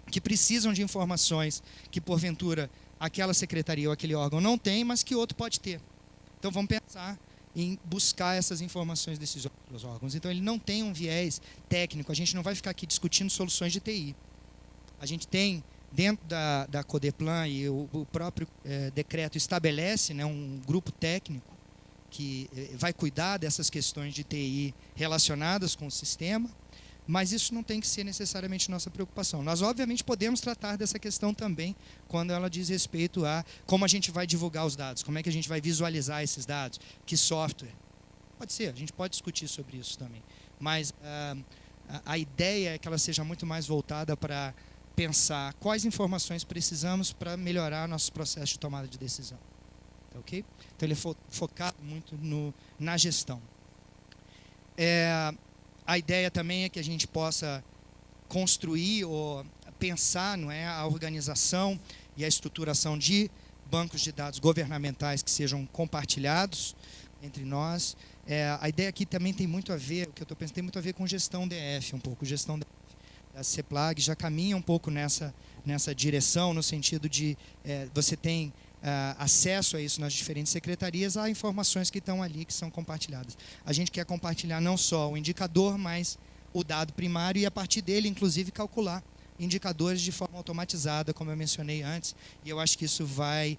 que precisam de informações que, porventura, aquela secretaria ou aquele órgão não tem, mas que outro pode ter. Então, vamos pensar em buscar essas informações desses outros órgãos. Então, ele não tem um viés técnico. A gente não vai ficar aqui discutindo soluções de TI. A gente tem, dentro da Codeplan, e o próprio decreto estabelece, né, um grupo técnico que vai cuidar dessas questões de TI relacionadas com o sistema, mas isso não tem que ser necessariamente nossa preocupação. Nós, obviamente, podemos tratar dessa questão também quando ela diz respeito a como a gente vai divulgar os dados, como é que a gente vai visualizar esses dados, que software. Pode ser, a gente pode discutir sobre isso também. Mas a ideia é que ela seja muito mais voltada para pensar quais informações precisamos para melhorar nossos processos de tomada de decisão. Okay? Então, ele é focado muito na gestão. A ideia também é que a gente possa construir ou pensar, não é, a organização e a estruturação de bancos de dados governamentais que sejam compartilhados entre nós. A ideia aqui também tem muito a ver, o que eu estou pensando, tem muito a ver com gestão DF, um pouco. Gestão DF. A CEPLAG já caminha um pouco nessa direção, no sentido de você tem acesso a isso nas diferentes secretarias, há informações que estão ali, que são compartilhadas. A gente quer compartilhar não só o indicador, mas o dado primário e, a partir dele, inclusive, calcular indicadores de forma automatizada, como eu mencionei antes, e eu acho que isso vai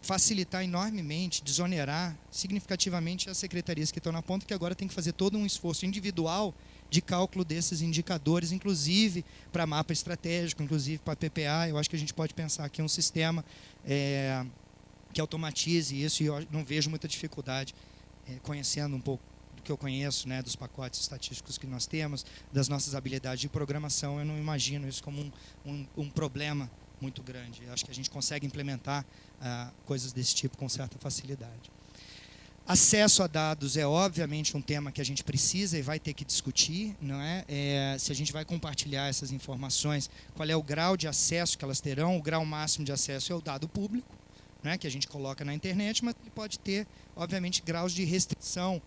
facilitar enormemente, desonerar significativamente as secretarias que estão na ponta, que agora tem que fazer todo um esforço individual de cálculo desses indicadores, inclusive para mapa estratégico, inclusive para PPA. Eu acho que a gente pode pensar aqui um sistema que automatize isso, e eu não vejo muita dificuldade, conhecendo um pouco do que eu conheço, né, dos pacotes estatísticos que nós temos, das nossas habilidades de programação. Eu não imagino isso como um problema muito grande. Eu acho que a gente consegue implementar coisas desse tipo com certa facilidade. Acesso a dados é, obviamente, um tema que a gente precisa e vai ter que discutir, não é? Se a gente vai compartilhar essas informações, qual é o grau de acesso que elas terão. O grau máximo de acesso é o dado público, né, que a gente coloca na internet, mas ele pode ter, obviamente, graus de restrição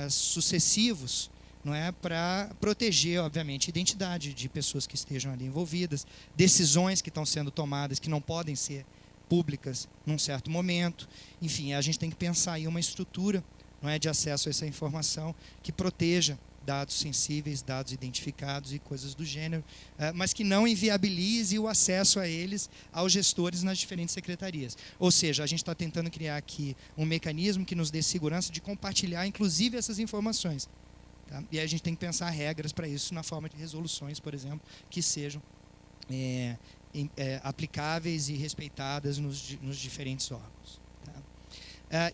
sucessivos, não é, para proteger, obviamente, a identidade de pessoas que estejam ali envolvidas, decisões que estão sendo tomadas que não podem ser públicas num certo momento. Enfim, a gente tem que pensar em uma estrutura, não é, de acesso a essa informação que proteja dados sensíveis, dados identificados e coisas do gênero, mas que não inviabilize o acesso a eles aos gestores nas diferentes secretarias. Ou seja, a gente está tentando criar aqui um mecanismo que nos dê segurança de compartilhar, inclusive, essas informações. Tá? E a gente tem que pensar regras para isso na forma de resoluções, por exemplo, que sejam aplicáveis e respeitadas nos diferentes órgãos. Tá?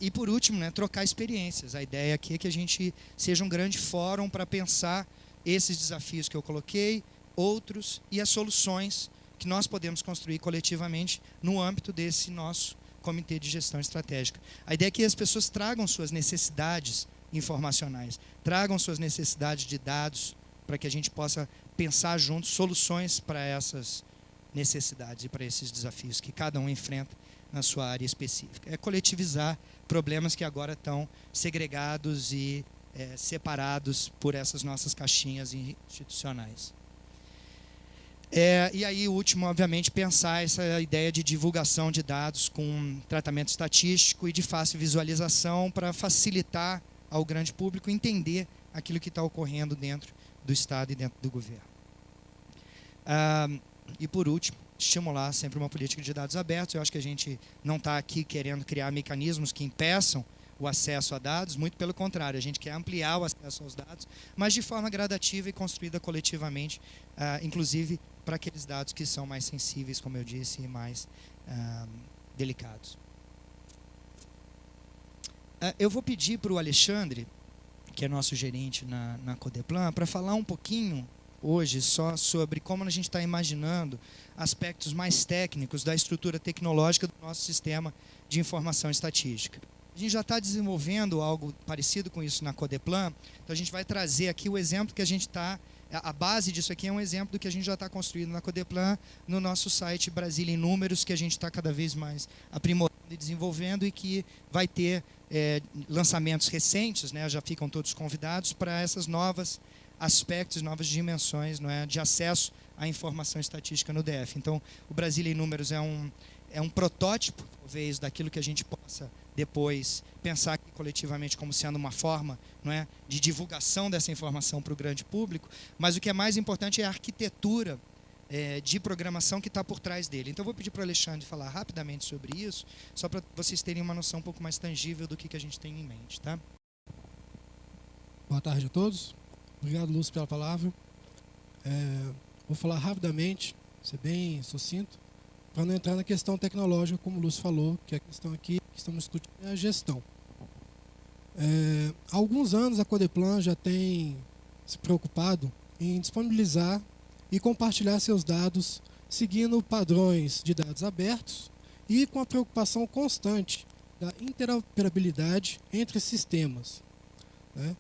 E, por último, né, trocar experiências. A ideia aqui é que a gente seja um grande fórum para pensar esses desafios que eu coloquei, outros, e as soluções que nós podemos construir coletivamente no âmbito desse nosso Comitê de Gestão Estratégica. A ideia é que as pessoas tragam suas necessidades informacionais, tragam suas necessidades de dados, para que a gente possa pensar juntos soluções para essas necessidades e para esses desafios que cada um enfrenta na sua área específica. É coletivizar problemas que agora estão segregados e separados por essas nossas caixinhas institucionais. E aí, o último, obviamente, pensar essa ideia de divulgação de dados com tratamento estatístico e de fácil visualização para facilitar ao grande público entender aquilo que está ocorrendo dentro do Estado e dentro do governo. E, por último, estimular sempre uma política de dados abertos. Eu acho que a gente não está aqui querendo criar mecanismos que impeçam o acesso a dados, muito pelo contrário, a gente quer ampliar o acesso aos dados, mas de forma gradativa e construída coletivamente, inclusive para aqueles dados que são mais sensíveis, como eu disse, e mais delicados. Eu vou pedir para o Alexandre, que é nosso gerente na Codeplan, para falar um pouquinho hoje só sobre como a gente está imaginando aspectos mais técnicos da estrutura tecnológica do nosso sistema de informação estatística. A gente já está desenvolvendo algo parecido com isso na Codeplan, então a gente vai trazer aqui o exemplo que a gente está, a base disso aqui é um exemplo do que a gente já está construindo na Codeplan, no nosso site Brasília em Números, que a gente está cada vez mais aprimorando e desenvolvendo e que vai ter lançamentos recentes, né, já ficam todos convidados para essas novas aspectos, novas dimensões, não é, de acesso à informação estatística no DF. Então, o Brasília em Números é um protótipo, talvez, daquilo que a gente possa depois pensar aqui coletivamente como sendo uma forma, não é, de divulgação dessa informação para o grande público, mas o que é mais importante é a arquitetura de programação que está por trás dele. Então, eu vou pedir para o Alexandre falar rapidamente sobre isso, só para vocês terem uma noção um pouco mais tangível do que a gente tem em mente. Tá? Boa tarde a todos. Obrigado, Lúcio, pela palavra. Vou falar rapidamente, ser bem sucinto, para não entrar na questão tecnológica, como o Lúcio falou, que a questão aqui que estamos discutindo é a gestão. Há alguns anos a Codeplan já tem se preocupado em disponibilizar e compartilhar seus dados seguindo padrões de dados abertos e com a preocupação constante da interoperabilidade entre sistemas, né?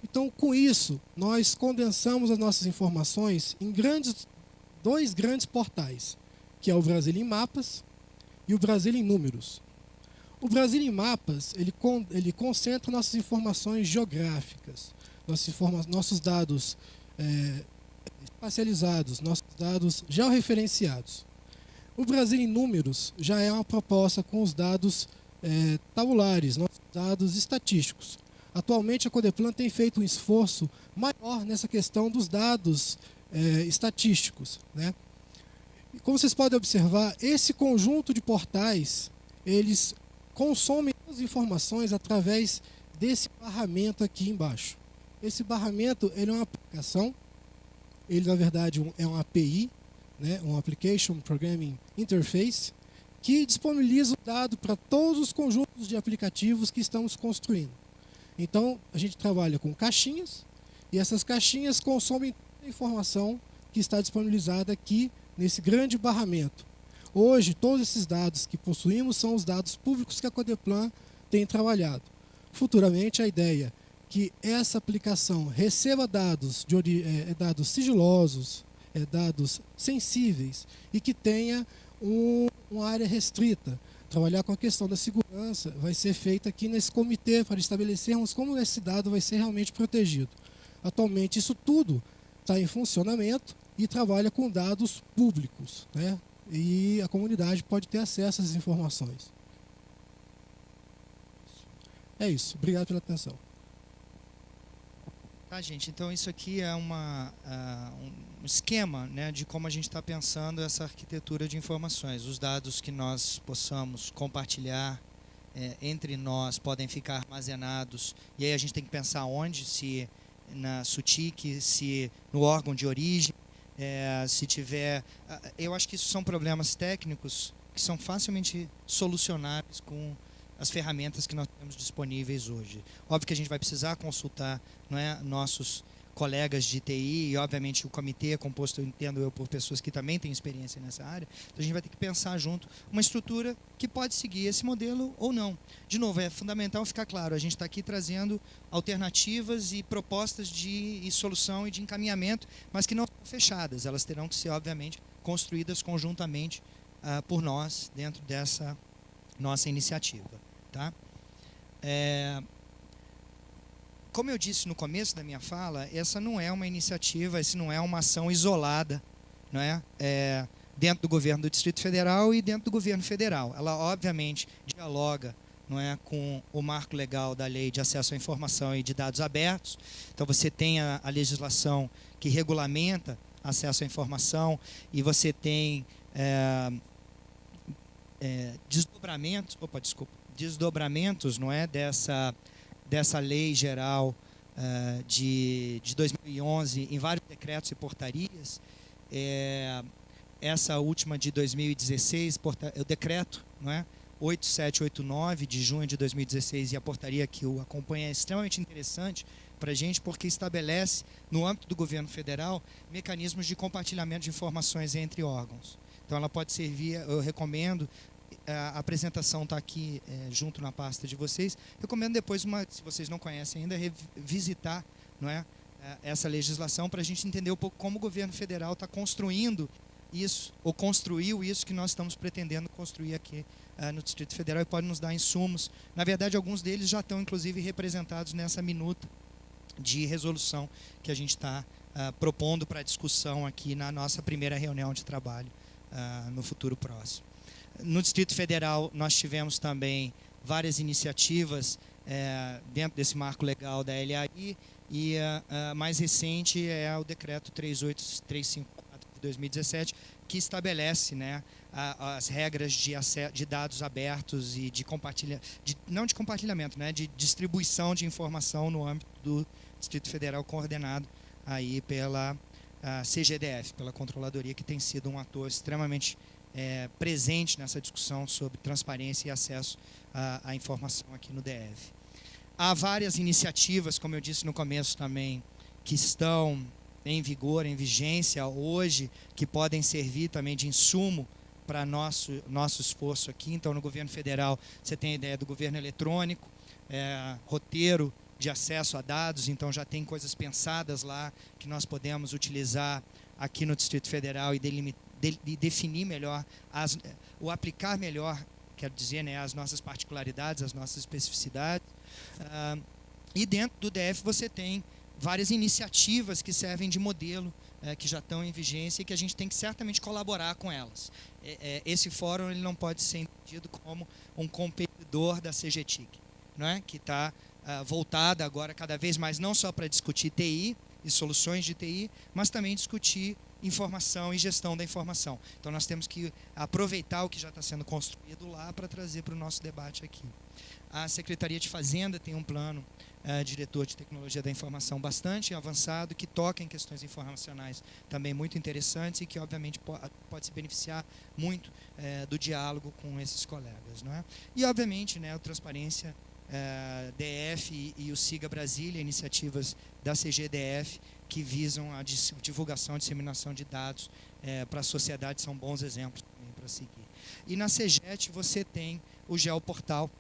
Então, com isso, nós condensamos as nossas informações em dois grandes portais, que é o Brasília em Mapas e o Brasília em Números. O Brasília em Mapas, ele concentra nossas informações geográficas, nossos dados espacializados, nossos dados georreferenciados. O Brasil em números já é uma proposta com os dados tabulares, nossos dados estatísticos. Atualmente a Codeplan tem feito um esforço maior nessa questão dos dados estatísticos, né? E como vocês podem observar, esse conjunto de portais, eles consomem as informações através desse barramento aqui embaixo. Esse barramento, ele é uma aplicação, ele na verdade é uma API, né, um Application Programming Interface, que disponibiliza o dado para todos os conjuntos de aplicativos que estamos construindo. Então, a gente trabalha com caixinhas, e essas caixinhas consomem toda a informação que está disponibilizada aqui nesse grande barramento. Hoje, todos esses dados que possuímos são os dados públicos que a Codeplan tem trabalhado. Futuramente, a ideia é que essa aplicação receba dados, dados sigilosos, dados sensíveis, e que tenha uma área restrita. Trabalhar com a questão da segurança vai ser feita aqui nesse comitê para estabelecermos como esse dado vai ser realmente protegido. Atualmente, isso tudo está em funcionamento e trabalha com dados públicos, né? E a comunidade pode ter acesso a essas informações. É isso. Obrigado pela atenção. Tá, gente, então isso aqui é um esquema, né, de como a gente está pensando essa arquitetura de informações. Os dados que nós possamos compartilhar entre nós podem ficar armazenados, e aí a gente tem que pensar onde, se na SUTIC, se no órgão de origem, se tiver... Eu acho que isso são problemas técnicos que são facilmente solucionáveis com as ferramentas que nós temos disponíveis hoje. Óbvio que a gente vai precisar consultar, não é, nossos colegas de TI, e obviamente o comitê é composto, eu entendo eu, por pessoas que também têm experiência nessa área, então a gente vai ter que pensar junto uma estrutura que pode seguir esse modelo ou não. De novo, é fundamental ficar claro, a gente está aqui trazendo alternativas e propostas de solução e de encaminhamento, mas que não são fechadas, elas terão que ser, obviamente, construídas conjuntamente por nós, dentro dessa nossa iniciativa. Tá? Como eu disse no começo da minha fala, essa não é uma iniciativa, essa não é uma ação isolada, não é? Dentro do governo do Distrito Federal e dentro do governo federal. Ela, obviamente, dialoga, não é, com o marco legal da Lei de Acesso à Informação e de Dados Abertos. Então, você tem a legislação que regulamenta acesso à informação e você tem desdobramentos, não é, dessa lei geral de 2011 em vários decretos e portarias. Essa última de 2016, o decreto, não é, 8789 de junho de 2016, e a portaria que o acompanha é extremamente interessante para a gente, porque estabelece, no âmbito do governo federal, mecanismos de compartilhamento de informações entre órgãos. Então, ela pode servir, eu recomendo, a apresentação está aqui junto na pasta de vocês. Recomendo depois, se vocês não conhecem ainda, revisitar, não é, essa legislação para a gente entender um pouco como o governo federal está construindo isso, ou construiu isso que nós estamos pretendendo construir aqui no Distrito Federal, e pode nos dar insumos. Na verdade, alguns deles já estão, inclusive, representados nessa minuta de resolução que a gente está propondo para discussão aqui na nossa primeira reunião de trabalho no futuro próximo. No Distrito Federal, nós tivemos também várias iniciativas dentro desse marco legal da LAI, e a mais recente é o decreto 38354 de 2017, que estabelece, né, as regras de dados abertos e não de compartilhamento, né, de distribuição de informação no âmbito do Distrito Federal, coordenado aí pela CGDF, pela Controladoria, que tem sido um ator extremamente presente nessa discussão sobre transparência e acesso à informação aqui no DF. Há várias iniciativas, como eu disse no começo também, que estão em vigor, em vigência hoje, que podem servir também de insumo para nosso esforço aqui. Então, no governo federal, você tem a ideia do governo eletrônico, roteiro de acesso a dados, então já tem coisas pensadas lá que nós podemos utilizar aqui no Distrito Federal e definir melhor, ou aplicar melhor, quero dizer, né, as nossas particularidades, as nossas especificidades. E dentro do DF você tem várias iniciativas que servem de modelo que já estão em vigência e que a gente tem que certamente colaborar com elas. Esse fórum ele não pode ser entendido como um competidor da CGTIC, não é? Que está voltada agora cada vez mais não só para discutir TI e soluções de TI, mas também discutir informação e gestão da informação. Então nós temos que aproveitar o que já está sendo construído lá para trazer para o nosso debate aqui. A Secretaria de Fazenda tem um plano diretor de tecnologia da informação bastante avançado, que toca em questões informacionais também muito interessantes e que obviamente pode se beneficiar muito do diálogo com esses colegas, não é? E obviamente, né, a Transparência DF e o SIGA Brasília, iniciativas da CGDF que visam a divulgação e disseminação de dados para a sociedade, são bons exemplos também para seguir. E na CEGET você tem o Geoportal,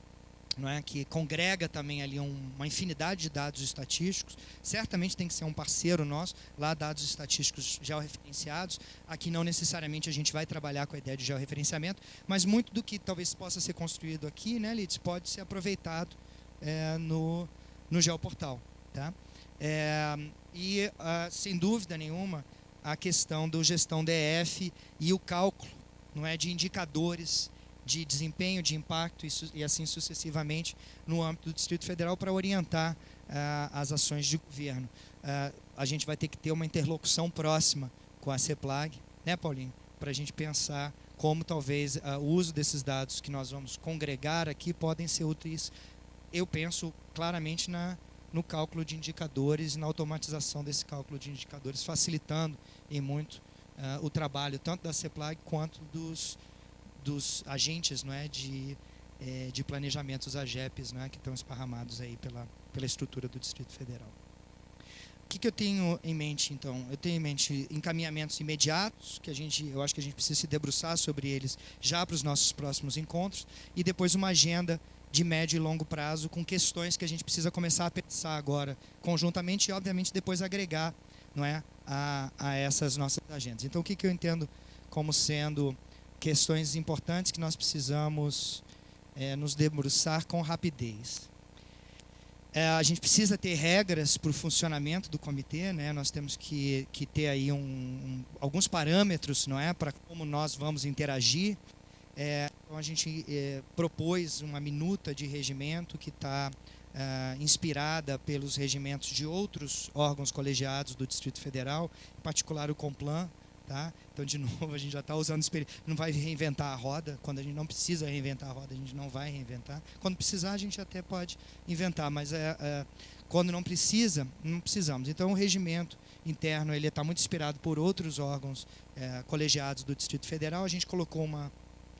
não é? Que congrega também ali uma infinidade de dados estatísticos. Certamente tem que ser um parceiro nosso, lá dados estatísticos georreferenciados. Aqui não necessariamente a gente vai trabalhar com a ideia de georreferenciamento, mas muito do que talvez possa ser construído aqui, né, Lides, pode ser aproveitado no Geoportal. Tá? Sem dúvida nenhuma, a questão do gestão DF e o cálculo, não é, de indicadores de desempenho, de impacto e assim sucessivamente no âmbito do Distrito Federal para orientar as ações de governo. A gente vai ter que ter uma interlocução próxima com a CEPLAG, né, Paulinho? Para a gente pensar como talvez o uso desses dados que nós vamos congregar aqui podem ser úteis. Eu penso claramente no cálculo de indicadores e na automatização desse cálculo de indicadores, facilitando em muito o trabalho tanto da CEPLAG quanto dos agentes, não é, de planejamento, os AGEPs, não é, que estão esparramados aí pela estrutura do Distrito Federal. O que eu tenho em mente, então? Eu tenho em mente encaminhamentos imediatos, que eu acho que a gente precisa se debruçar sobre eles já para os nossos próximos encontros, e depois uma agenda de médio e longo prazo com questões que a gente precisa começar a pensar agora conjuntamente e, obviamente, depois agregar, não é, a essas nossas agendas. Então, o que eu entendo como sendo questões importantes que nós precisamos nos debruçar com rapidez. A gente precisa ter regras para o funcionamento do comitê, né? Nós temos que ter aí alguns parâmetros, não é, para como nós vamos interagir. Então a gente propôs uma minuta de regimento que está inspirada pelos regimentos de outros órgãos colegiados do Distrito Federal, em particular o Complan. Tá? Então, de novo, a gente já está usando não vai reinventar a roda. Quando a gente não precisa reinventar a roda, a gente não vai reinventar. Quando precisar, a gente até pode inventar, mas quando não precisa, não precisamos. Então, o regimento interno ele está muito inspirado por outros órgãos colegiados do Distrito Federal. A gente colocou uma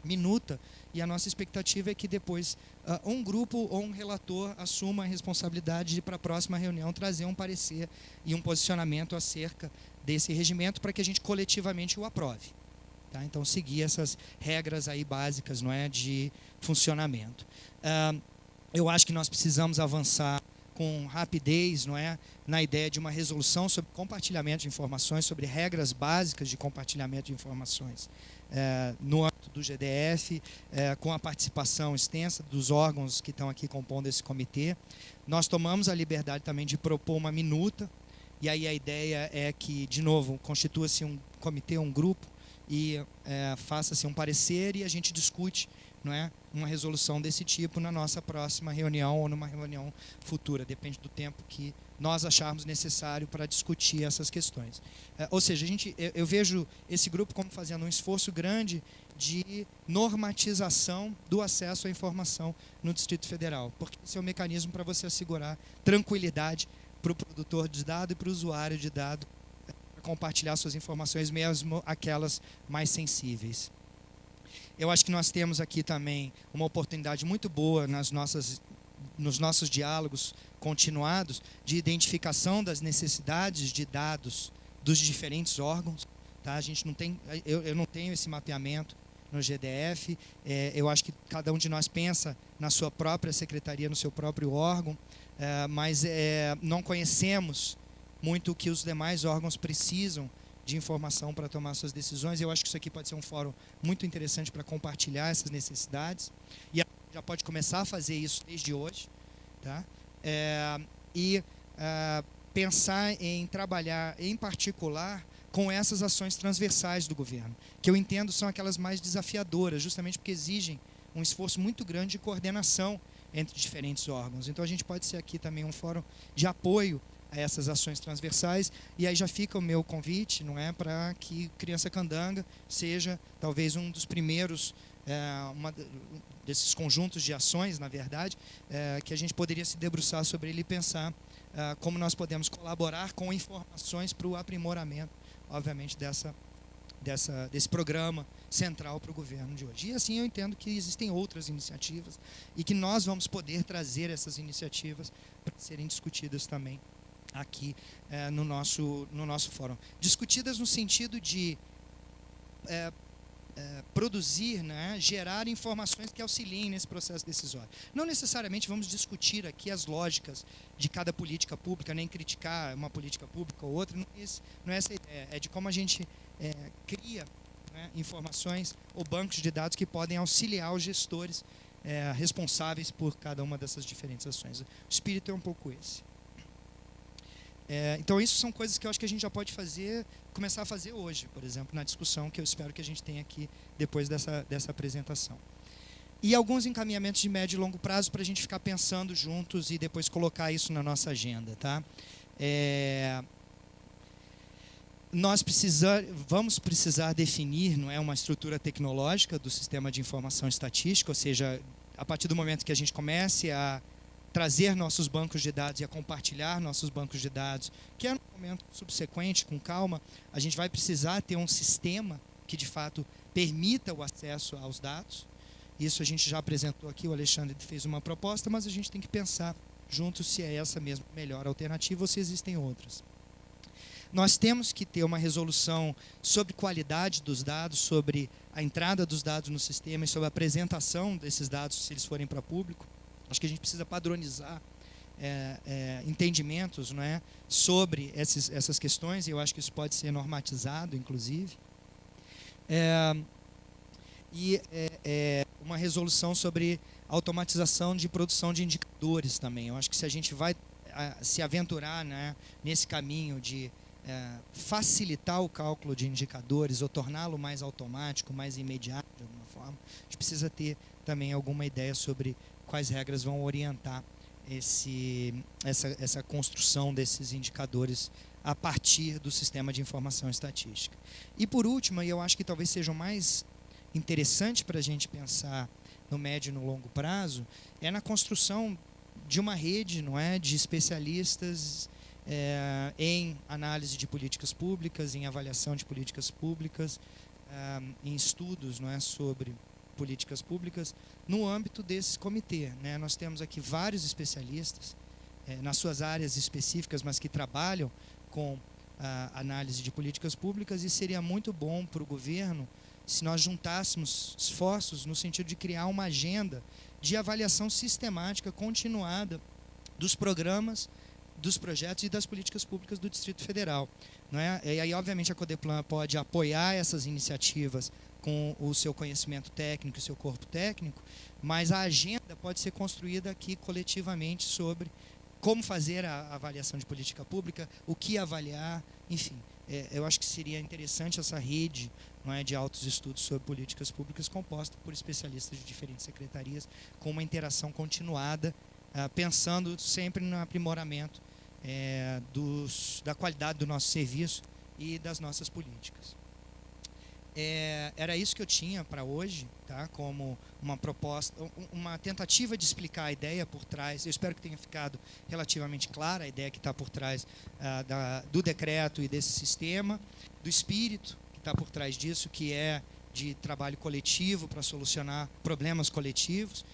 minuta e a nossa expectativa é que depois um grupo ou um relator assuma a responsabilidade de, para a próxima reunião, trazer um parecer e um posicionamento acerca desse regimento para que a gente coletivamente o aprove. Tá? Então, seguir essas regras aí básicas, não é, de funcionamento. Eu acho que nós precisamos avançar com rapidez, não é, na ideia de uma resolução sobre compartilhamento de informações, sobre regras básicas de compartilhamento de informações no âmbito do GDF, com a participação extensa dos órgãos que estão aqui compondo esse comitê. Nós tomamos a liberdade também de propor uma minuta, e aí a ideia é que, de novo, constitua-se um comitê, um grupo, e faça-se um parecer e a gente discute, não é, uma resolução desse tipo na nossa próxima reunião ou numa reunião futura, depende do tempo que nós acharmos necessário para discutir essas questões. Ou seja, eu vejo esse grupo como fazendo um esforço grande de normatização do acesso à informação no Distrito Federal, porque esse é o mecanismo para você assegurar tranquilidade para o produtor de dado e para o usuário de dado compartilhar suas informações, mesmo aquelas mais sensíveis. Eu acho que nós temos aqui também uma oportunidade muito boa nos nossos diálogos continuados de identificação das necessidades de dados dos diferentes órgãos. Tá? A gente não tem, eu não tenho esse mapeamento no GDF. Eu acho que cada um de nós pensa na sua própria secretaria, no seu próprio órgão, mas não conhecemos muito o que os demais órgãos precisam de informação para tomar suas decisões. Eu acho que isso aqui pode ser um fórum muito interessante para compartilhar essas necessidades. E a gente já pode começar a fazer isso desde hoje. Tá? Pensar em trabalhar, em particular, com essas ações transversais do governo, que eu entendo são aquelas mais desafiadoras, justamente porque exigem um esforço muito grande de coordenação entre diferentes órgãos. Então, a gente pode ser aqui também um fórum de apoio a essas ações transversais, e aí já fica o meu convite, não é, para que Criança Candanga seja talvez um dos primeiros, desses conjuntos de ações, na verdade, que a gente poderia se debruçar sobre ele e pensar como nós podemos colaborar com informações para o aprimoramento, obviamente, desse programa central para o governo de hoje. E assim eu entendo que existem outras iniciativas e que nós vamos poder trazer essas iniciativas para serem discutidas também aqui no nosso fórum. Discutidas no sentido de produzir, né, gerar informações que auxiliem nesse processo decisório. Não necessariamente vamos discutir aqui as lógicas de cada política pública, nem criticar uma política pública ou outra, não é essa a ideia, é de como a gente cria, né, informações ou bancos de dados que podem auxiliar os gestores responsáveis por cada uma dessas diferentes ações. O espírito é um pouco esse. Então, isso são coisas que eu acho que a gente já pode começar a fazer hoje, por exemplo, na discussão que eu espero que a gente tenha aqui depois dessa apresentação. E alguns encaminhamentos de médio e longo prazo para a gente ficar pensando juntos e depois colocar isso na nossa agenda. Tá? Nós vamos precisar definir, não é, uma estrutura tecnológica do sistema de informação estatística, ou seja, a partir do momento que a gente comece a trazer nossos bancos de dados e a compartilhar nossos bancos de dados, que é no momento subsequente, com calma, a gente vai precisar ter um sistema que, de fato, permita o acesso aos dados. Isso a gente já apresentou aqui, o Alexandre fez uma proposta, mas a gente tem que pensar juntos se é essa mesmo a melhor alternativa ou se existem outras. Nós temos que ter uma resolução sobre qualidade dos dados, sobre a entrada dos dados no sistema e sobre a apresentação desses dados, se eles forem para público. Acho que a gente precisa padronizar entendimentos, não é, sobre essas questões, e eu acho que isso pode ser normatizado, inclusive. Uma resolução sobre automatização de produção de indicadores também. Eu acho que se a gente vai se aventurar, né, nesse caminho de facilitar o cálculo de indicadores ou torná-lo mais automático, mais imediato, de alguma forma, a gente precisa ter também alguma ideia sobre quais regras vão orientar essa construção desses indicadores a partir do sistema de informação estatística. E por último, e eu acho que talvez seja o mais interessante para a gente pensar no médio e no longo prazo, é na construção de uma rede, não é, de especialistas em análise de políticas públicas, em avaliação de políticas públicas, em estudos, não é, sobre políticas públicas, no âmbito desse comitê, né? Nós temos aqui vários especialistas nas suas áreas específicas, mas que trabalham com a análise de políticas públicas, e seria muito bom para o governo se nós juntássemos esforços no sentido de criar uma agenda de avaliação sistemática, continuada, dos programas, dos projetos e das políticas públicas do Distrito Federal. Não é? E aí, obviamente, a Codeplan pode apoiar essas iniciativas com o seu conhecimento técnico e seu corpo técnico, mas a agenda pode ser construída aqui coletivamente sobre como fazer a avaliação de política pública, o que avaliar, enfim. Eu acho que seria interessante essa rede, não é, de altos estudos sobre políticas públicas composta por especialistas de diferentes secretarias, com uma interação continuada, pensando sempre no aprimoramento da qualidade do nosso serviço e das nossas políticas. Era isso que eu tinha para hoje, tá? Como uma proposta, uma tentativa de explicar a ideia por trás. Eu espero que tenha ficado relativamente clara a ideia que está por trás do decreto e desse sistema, do espírito que está por trás disso, que é de trabalho coletivo para solucionar problemas coletivos,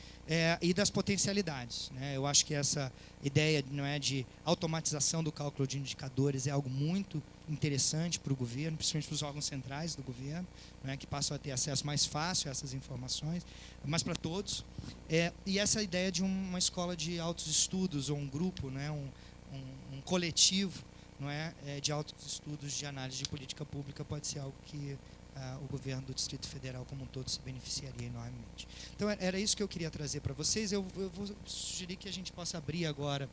e das potencialidades, né? Eu acho que essa ideia, não é, de automatização do cálculo de indicadores é algo muito interessante para o governo, principalmente para os órgãos centrais do governo, não é, que passam a ter acesso mais fácil a essas informações, mas para todos. E essa ideia de uma escola de altos estudos, ou um grupo, né, um coletivo, não é, de altos estudos de análise de política pública, pode ser algo que o governo do Distrito Federal como um todo se beneficiaria enormemente. Então, era isso que eu queria trazer para vocês. Eu vou sugerir que a gente possa abrir agora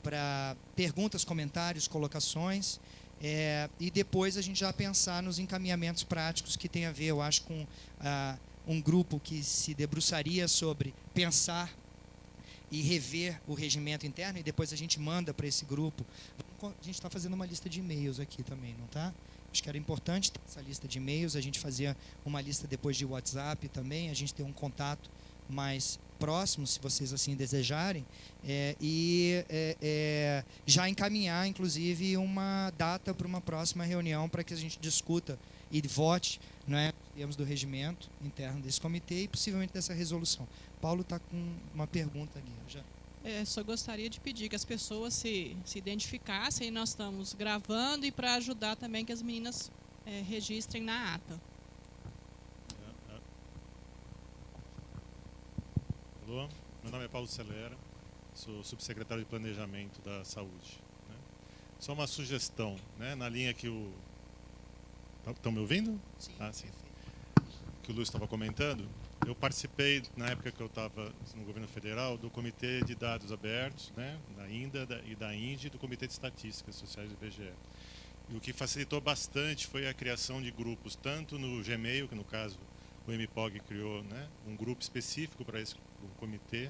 para perguntas, comentários, colocações. E depois a gente já pensar nos encaminhamentos práticos que tem a ver, eu acho, com um grupo que se debruçaria sobre pensar e rever o regimento interno, e depois a gente manda para esse grupo. A gente está fazendo uma lista de e-mails aqui também, não está? Acho que era importante ter essa lista de e-mails, a gente fazia uma lista depois de WhatsApp também, a gente ter um contato mais próximo, se vocês assim desejarem, já encaminhar, inclusive, uma data para uma próxima reunião para que a gente discuta e vote, não é, termos do regimento interno desse comitê e possivelmente dessa resolução. Paulo está com uma pergunta ali. Só gostaria de pedir que as pessoas se identificassem, nós estamos gravando, e para ajudar também que as meninas registrem na ata. Alô, meu nome é Paulo Celera, sou subsecretário de Planejamento da Saúde. Né? Só uma sugestão, né, na linha que o... Estão me ouvindo? Sim. Sim. Que o Lúcio estava comentando. Eu participei, na época que eu estava no governo federal, do Comitê de Dados Abertos, né, da INDA e da INDE, do Comitê de Estatísticas Sociais do IBGE. E o que facilitou bastante foi a criação de grupos, tanto no Gmail, que no caso o MPOG criou, né, um grupo específico para esse comitê,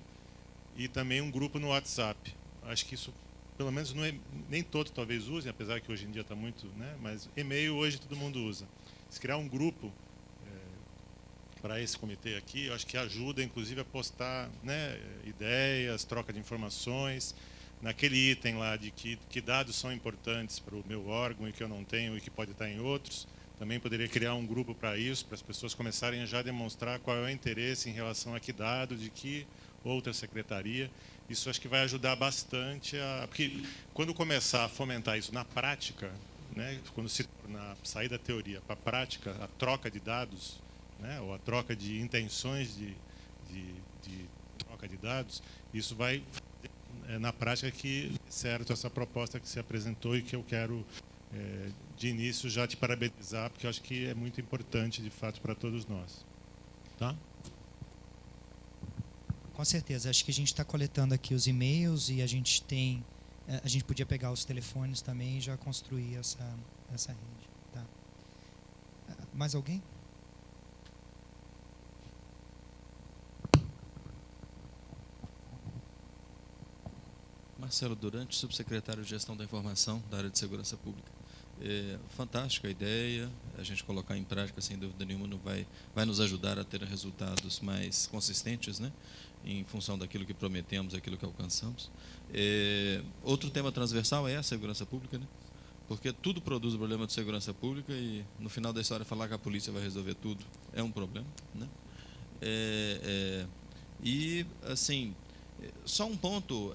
e também um grupo no WhatsApp. Acho que isso, pelo menos, não é, nem todos talvez usem, apesar que hoje em dia está muito, né, mas e-mail hoje todo mundo usa. Se criar um grupo para esse comitê aqui, eu acho que ajuda, inclusive, a postar, né, ideias, troca de informações, naquele item lá de que dados são importantes para o meu órgão e que eu não tenho e que pode estar em outros. Também poderia criar um grupo para isso, para as pessoas começarem já a demonstrar qual é o interesse em relação a que dado, de que outra secretaria. Isso acho que vai ajudar bastante, porque quando começar a fomentar isso na prática, né, quando se tornar, sair da teoria para a prática, a troca de dados, né, ou a troca de intenções de troca de dados, isso vai na prática que certo essa proposta que se apresentou e que eu quero de início já te parabenizar, porque eu acho que é muito importante de fato para todos nós, tá? Com certeza, acho que a gente está coletando aqui os e-mails e a gente podia pegar os telefones também e já construir essa rede, tá? Mais alguém? Marcelo Durante, subsecretário de Gestão da Informação da área de Segurança Pública. Fantástica a ideia, a gente colocar em prática, sem dúvida nenhuma, vai nos ajudar a ter resultados mais consistentes, né, em função daquilo que prometemos, aquilo que alcançamos. Outro tema transversal é a segurança pública, né, porque tudo produz problema de segurança pública e, no final da história, falar que a polícia vai resolver tudo é um problema, né. E, assim, só um ponto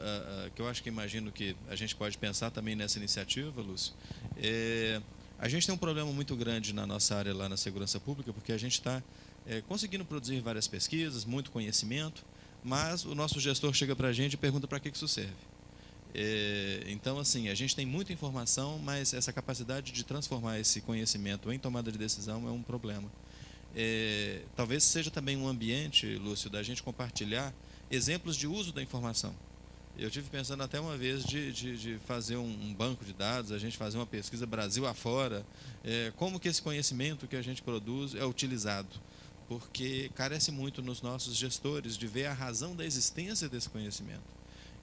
que eu acho que imagino que a gente pode pensar também nessa iniciativa, Lúcio. A gente tem um problema muito grande na nossa área lá na segurança pública, porque a gente está conseguindo produzir várias pesquisas, muito conhecimento, mas o nosso gestor chega para a gente e pergunta para que isso serve. Então, assim, a gente tem muita informação, mas essa capacidade de transformar esse conhecimento em tomada de decisão é um problema. Talvez seja também um ambiente, Lúcio, da gente compartilhar exemplos de uso da informação. Eu tive pensando até uma vez de fazer um banco de dados, a gente fazer uma pesquisa Brasil afora, como que esse conhecimento que a gente produz é utilizado, porque carece muito nos nossos gestores de ver a razão da existência desse conhecimento.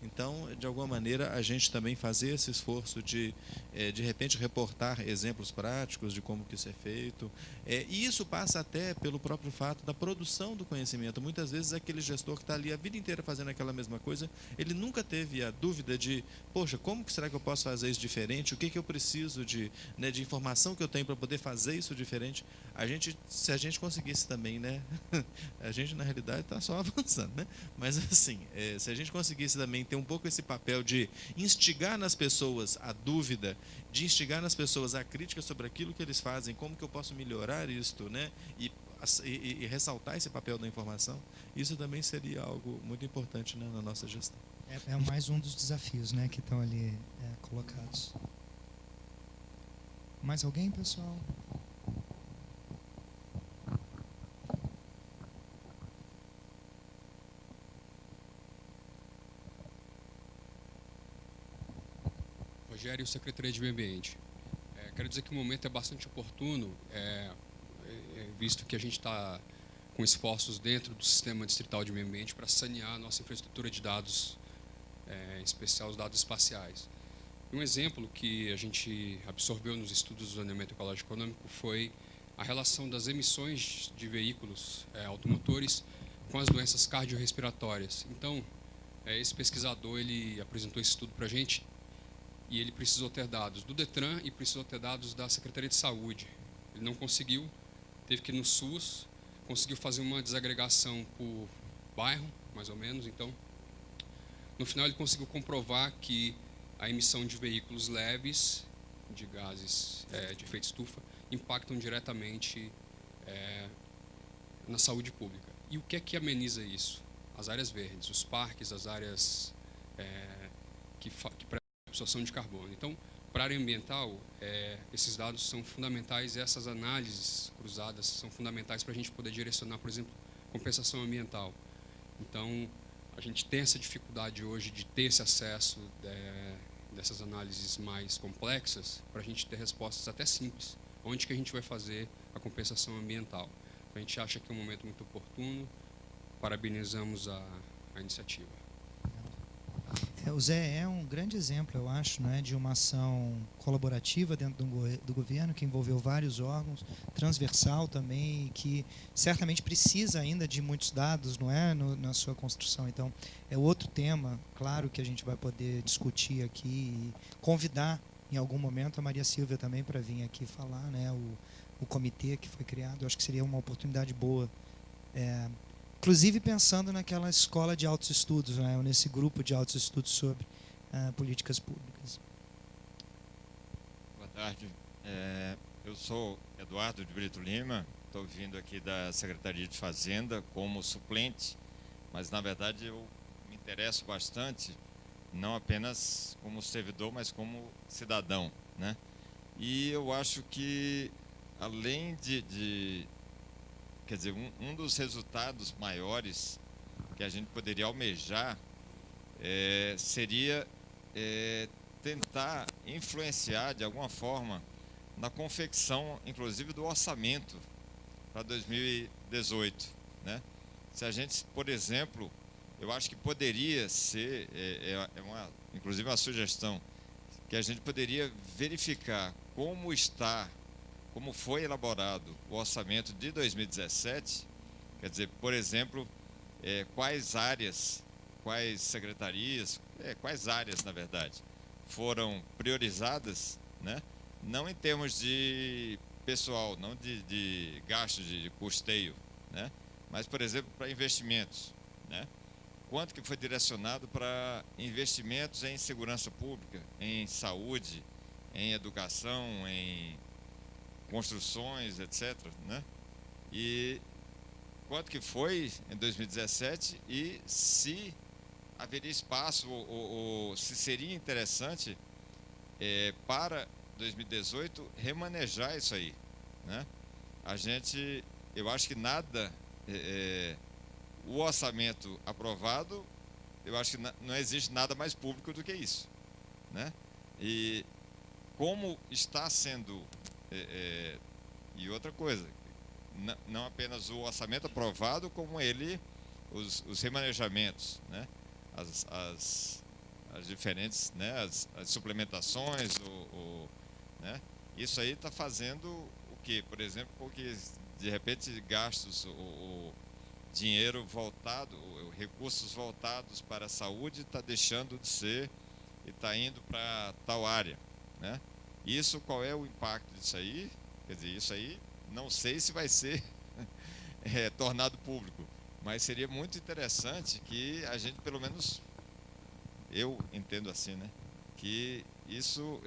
Então, de alguma maneira, a gente também fazer esse esforço de repente, reportar exemplos práticos de como que isso é feito. E isso passa até pelo próprio fato da produção do conhecimento. Muitas vezes, aquele gestor que está ali a vida inteira fazendo aquela mesma coisa, ele nunca teve a dúvida de, poxa, como que será que eu posso fazer isso diferente? O que que eu preciso de informação que eu tenho para poder fazer isso diferente? Se a gente conseguisse também, né? A gente, na realidade, está só avançando, né? Mas, assim, se a gente conseguisse também ter um pouco esse papel de instigar nas pessoas a dúvida, de instigar nas pessoas a crítica sobre aquilo que eles fazem, como que eu posso melhorar isto, né? E ressaltar esse papel da informação, isso também seria algo muito importante, né, na nossa gestão. É mais um dos desafios, né, que estão ali colocados. Mais alguém, pessoal? Rogério, Secretaria de Meio Ambiente. Quero dizer que o momento é bastante oportuno, visto que a gente está com esforços dentro do sistema distrital de meio ambiente para sanear a nossa infraestrutura de dados, em especial os dados espaciais. Um exemplo que a gente absorveu nos estudos do zoneamento ecológico econômico foi a relação das emissões de veículos automotores com as doenças cardiorrespiratórias. Então, esse pesquisador ele apresentou esse estudo para a gente e ele precisou ter dados do Detran e precisou ter dados da Secretaria de Saúde. Ele não conseguiu, teve que ir no SUS, conseguiu fazer uma desagregação por bairro, mais ou menos. Então, no final ele conseguiu comprovar que a emissão de veículos leves, de gases de efeito estufa, impactam diretamente na saúde pública. E o que é que ameniza isso? As áreas verdes, os parques, as áreas que precisam de absorção de carbono. Então, para a área ambiental, esses dados são fundamentais, essas análises cruzadas são fundamentais para a gente poder direcionar, por exemplo, compensação ambiental. Então, a gente tem essa dificuldade hoje de ter esse acesso dessas análises mais complexas para a gente ter respostas até simples. Onde que a gente vai fazer a compensação ambiental? A gente acha que é um momento muito oportuno, parabenizamos a iniciativa. O Zé é um grande exemplo, eu acho, né, de uma ação colaborativa dentro do governo, que envolveu vários órgãos, transversal também, que certamente precisa ainda de muitos dados, não é, na sua construção. Então, é outro tema, claro, que a gente vai poder discutir aqui e convidar em algum momento a Maria Silvia também para vir aqui falar, né, o comitê que foi criado. Eu acho que seria uma oportunidade boa. Inclusive pensando naquela escola de altos estudos, né, ou nesse grupo de altos estudos sobre políticas públicas. Boa tarde. Eu sou Eduardo de Brito Lima, estou vindo aqui da Secretaria de Fazenda como suplente, mas na verdade eu me interesso bastante, não apenas como servidor, mas como cidadão, né? E eu acho que, além quer dizer, um dos resultados maiores que a gente poderia almejar seria tentar influenciar de alguma forma na confecção, inclusive, do orçamento para 2018, né? Se a gente, por exemplo, eu acho que poderia ser, inclusive uma sugestão, que a gente poderia verificar como foi elaborado o orçamento de 2017, quer dizer, por exemplo, quais áreas, quais secretarias, quais áreas, na verdade, foram priorizadas, né? Não em termos de pessoal, não de gasto de custeio, né? Mas, por exemplo, para investimentos, né? Quanto que foi direcionado para investimentos em segurança pública, em saúde, em educação, em construções, etc., né? E quanto que foi em 2017 e se haveria espaço ou se seria interessante para 2018 remanejar isso aí, né? Eu acho que nada, o orçamento aprovado, eu acho que não existe nada mais público do que isso, né? E como está sendo e outra coisa, não apenas o orçamento aprovado, como os remanejamentos, né? As diferentes, né? As suplementações, né? Isso aí está fazendo o que? Por exemplo, porque de repente gastos, o dinheiro voltado, recursos voltados para a saúde está deixando de ser e está indo para tal área, né? Isso, qual é o impacto disso aí? Quer dizer, isso aí não sei se vai ser tornado público, mas seria muito interessante que a gente, pelo menos, eu entendo assim, né? Que isso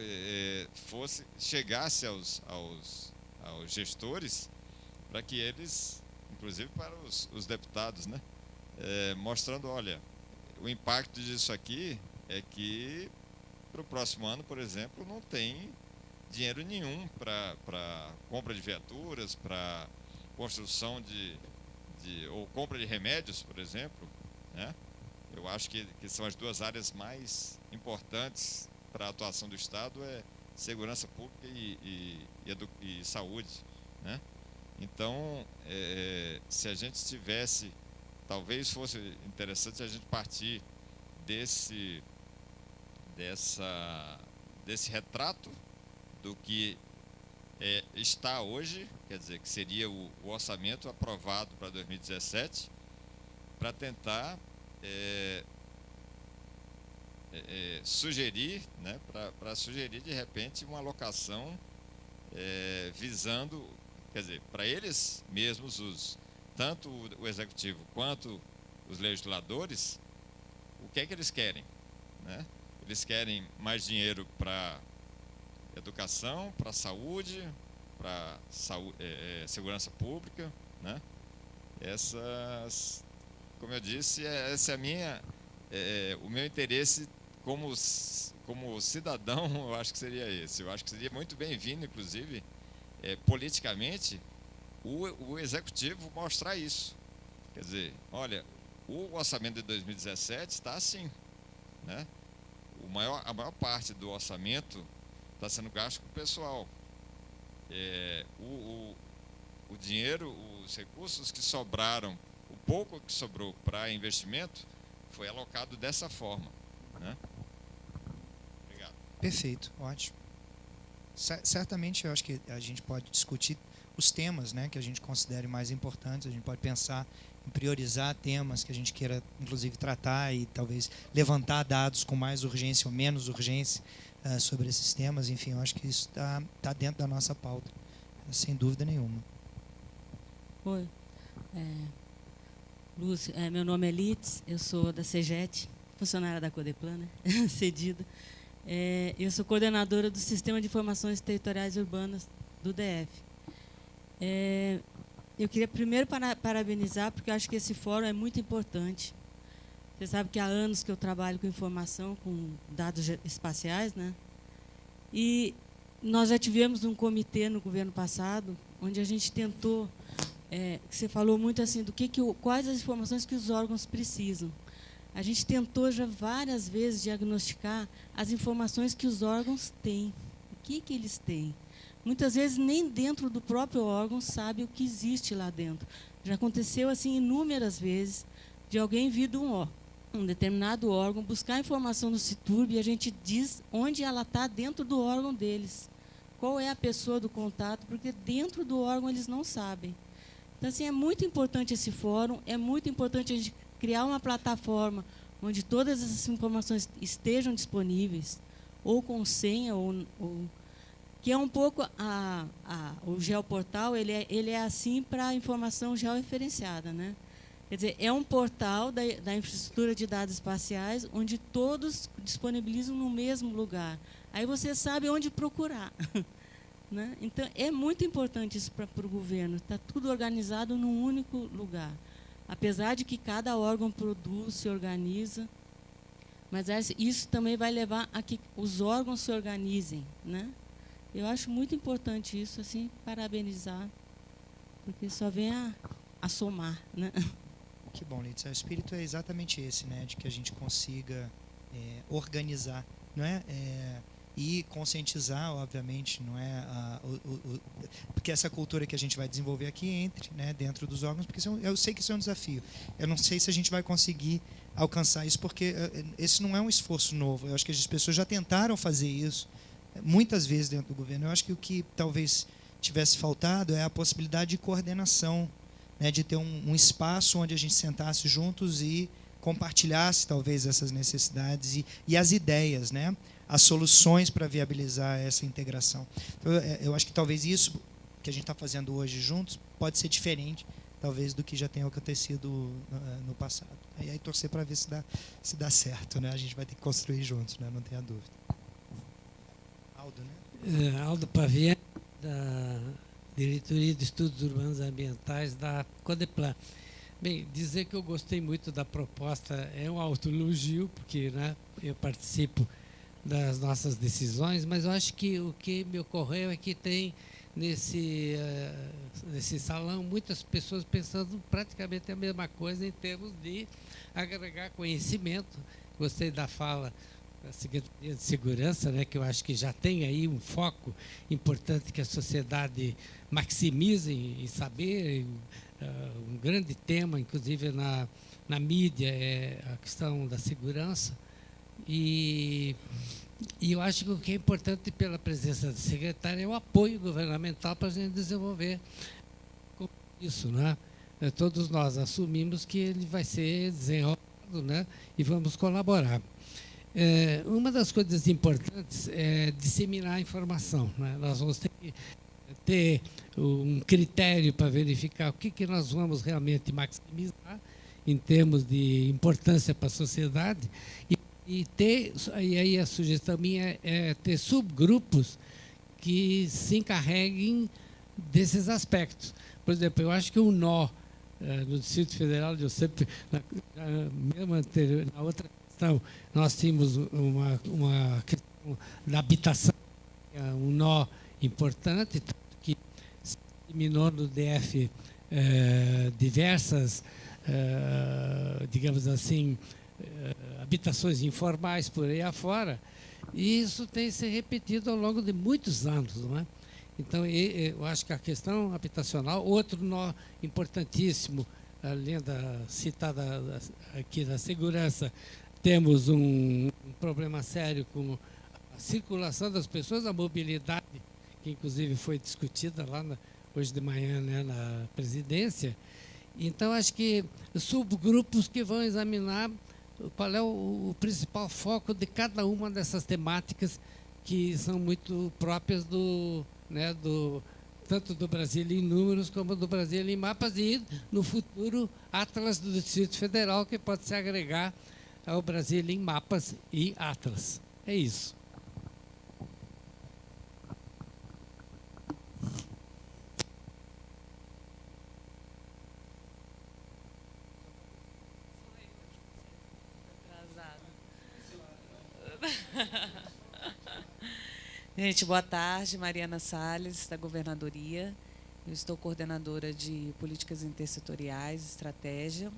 chegasse aos gestores, para que eles, inclusive para os deputados, né? Mostrando, olha, o impacto disso aqui é que para o próximo ano, por exemplo, não tem dinheiro nenhum para compra de viaturas, para construção ou compra de remédios, por exemplo, né? Eu acho que são as duas áreas mais importantes para a atuação do Estado, segurança pública e saúde, né? Então, se a gente tivesse, talvez fosse interessante a gente partir desse retrato do que está hoje, quer dizer, que seria o orçamento aprovado para 2017, para tentar sugerir, né, para sugerir de repente uma alocação visando, quer dizer, para eles mesmos, tanto o executivo quanto os legisladores, o que é que eles querem, né? Eles querem mais dinheiro para educação, para saúde, para segurança pública, né? Essas, como eu disse, essa é o meu interesse como cidadão. Eu acho que seria esse. Eu acho que seria muito bem-vindo, inclusive, politicamente, o executivo mostrar isso. Quer dizer, olha, o orçamento de 2017 está assim, né? A maior parte do orçamento está sendo gasto com o pessoal. O dinheiro, os recursos que sobraram, o pouco que sobrou para investimento, foi alocado dessa forma, né? Obrigado. Perfeito, ótimo. Certamente eu acho que a gente pode discutir os temas, né, que a gente considere mais importantes. A gente pode pensar em priorizar temas que a gente queira, inclusive, tratar e talvez levantar dados com mais urgência ou menos urgência sobre esses temas. Enfim, eu acho que isso está dentro da nossa pauta, sem dúvida nenhuma. Oi, Lúcia, meu nome é Litz, eu sou da CEGET, funcionária da Codeplan, né? Cedida. Eu sou coordenadora do Sistema de Informações Territoriais Urbanas do DF. Eu queria primeiro parabenizar, porque eu acho que esse fórum é muito importante. Você sabe que há anos que eu trabalho com informação, com dados espaciais, né? E nós já tivemos um comitê no governo passado, onde a gente tentou, você falou muito assim, quais as informações que os órgãos precisam. A gente tentou já várias vezes diagnosticar as informações que os órgãos têm. O que eles têm? Muitas vezes nem dentro do próprio órgão sabe o que existe lá dentro. Já aconteceu assim inúmeras vezes de alguém vir de um determinado órgão buscar informação no Citurb e a gente diz onde ela está dentro do órgão deles. Qual é a pessoa do contato, porque dentro do órgão eles não sabem. Então, assim, é muito importante esse fórum, é muito importante a gente criar uma plataforma onde todas essas informações estejam disponíveis, ou com senha, que é um pouco o geoportal, ele é assim para a informação georreferenciada, né? Quer dizer, é um portal da infraestrutura de dados espaciais onde todos disponibilizam no mesmo lugar. Aí você sabe onde procurar. Né? Então, é muito importante isso para o governo. Está tudo organizado num único lugar. Apesar de que cada órgão produz, se organiza, mas isso também vai levar a que os órgãos se organizem, né? Eu acho muito importante isso, assim, parabenizar, porque só vem a somar, né? Que bom, Litz. O espírito é exatamente esse, né? De que a gente consiga organizar, não é? E conscientizar, obviamente, não é? Porque essa cultura que a gente vai desenvolver aqui entre, né, dentro dos órgãos, porque eu sei que isso é um desafio. Eu não sei se a gente vai conseguir alcançar isso, porque esse não é um esforço novo. Eu acho que as pessoas já tentaram fazer isso muitas vezes dentro do governo. Eu acho que o que talvez tivesse faltado é a possibilidade de coordenação, né, de ter um espaço onde a gente sentasse juntos e compartilhasse talvez essas necessidades e as ideias, né, as soluções para viabilizar essa integração. Então, eu acho que talvez isso que a gente está fazendo hoje juntos pode ser diferente, talvez, do que já tenha acontecido no passado. E aí torcer para ver se dá certo, né? A gente vai ter que construir juntos, né? Não tenha dúvida. Aldo, né? Aldo Paviani, da Diretoria de Estudos Urbanos e Ambientais da Codeplan. Bem, dizer que eu gostei muito da proposta é um autoelogio, porque, né, eu participo das nossas decisões, mas eu acho que o que me ocorreu é que tem nesse salão muitas pessoas pensando praticamente a mesma coisa em termos de agregar conhecimento. Gostei da fala a Secretaria de Segurança, né, que eu acho que já tem aí um foco importante que a sociedade maximize em saber. Um grande tema, inclusive na mídia, é a questão da segurança. E eu acho que o que é importante pela presença da secretária é o apoio governamental para a gente desenvolver isso, né? Todos nós assumimos que ele vai ser desenrolado, né? E vamos colaborar. Uma das coisas importantes é disseminar a informação, né? Nós vamos ter que ter um critério para verificar o que nós vamos realmente maximizar em termos de importância para a sociedade e aí a sugestão minha é ter subgrupos que se encarreguem desses aspectos. Por exemplo, eu acho que o nó no Distrito Federal, eu sempre, mesmo anterior, na outra questão, nós tínhamos uma questão da habitação, um nó importante, que se eliminou no DF diversas, digamos assim, habitações informais por aí afora, e isso tem se repetido ao longo de muitos anos, não é? Então, eu acho que a questão habitacional, outro nó importantíssimo, além da citada aqui da segurança, temos um problema sério com a circulação das pessoas, a mobilidade, que inclusive foi discutida lá hoje de manhã, né, na presidência. Então, acho que subgrupos que vão examinar qual é o principal foco de cada uma dessas temáticas que são muito próprias tanto do Brasil em Números como do Brasil em Mapas e, no futuro, Atlas do Distrito Federal, que pode se agregar ao Brasil em Mapas e Atlas. É isso. Gente, boa tarde. Mariana Salles, da Governadoria. Eu estou coordenadora de Políticas Intersetoriais, Estratégia.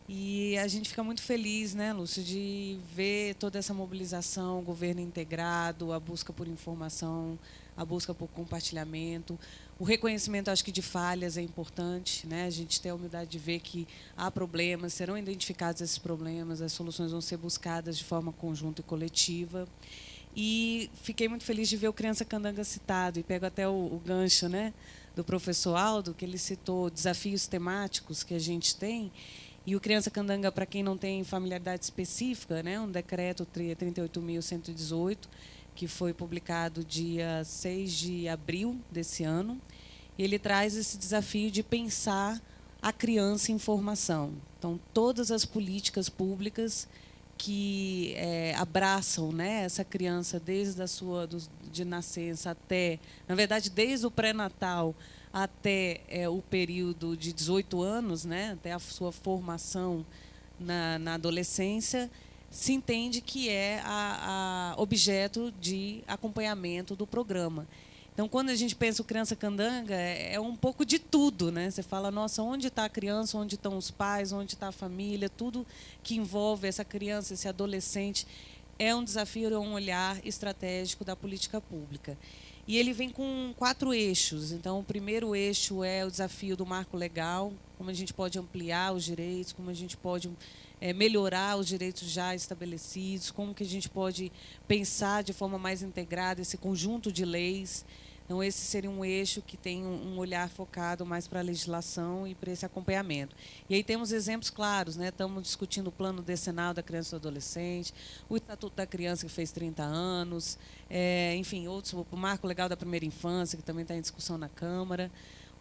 E a gente fica muito feliz, né, Lúcio, de ver toda essa mobilização, o governo integrado, a busca por informação, a busca por compartilhamento. O reconhecimento, acho que, de falhas é importante, né? A gente ter a humildade de ver que há problemas, serão identificados esses problemas, as soluções vão ser buscadas de forma conjunta e coletiva. E fiquei muito feliz de ver o Criança Candanga citado, e pego até o gancho, né, do professor Aldo, que ele citou desafios temáticos que a gente tem. E o Criança Candanga, para quem não tem familiaridade específica, né, um decreto 38.118, que foi publicado dia 6 de abril desse ano, e ele traz esse desafio de pensar a criança em formação. Então, todas as políticas públicas que abraçam, né, essa criança desde de nascença até, na verdade, desde o pré-natal até o período de 18 anos, né, até a sua formação na adolescência, se entende que é objeto de acompanhamento do programa. Então, quando a gente pensa o Criança Candanga, é um pouco de tudo, né? Você fala, nossa, onde está a criança, onde estão os pais, onde está a família, tudo que envolve essa criança, esse adolescente, é um desafio, é um olhar estratégico da política pública. E ele vem com 4 eixos. Então, o primeiro eixo é o desafio do marco legal, como a gente pode ampliar os direitos, como a gente pode melhorar os direitos já estabelecidos, como que a gente pode pensar de forma mais integrada esse conjunto de leis. Então, esse seria um eixo que tem um olhar focado mais para a legislação e para esse acompanhamento. E aí temos exemplos claros, né? Estamos discutindo o plano decenal da criança e do adolescente, o Estatuto da Criança, que fez 30 anos, enfim, outros, o Marco Legal da Primeira Infância, que também está em discussão na Câmara.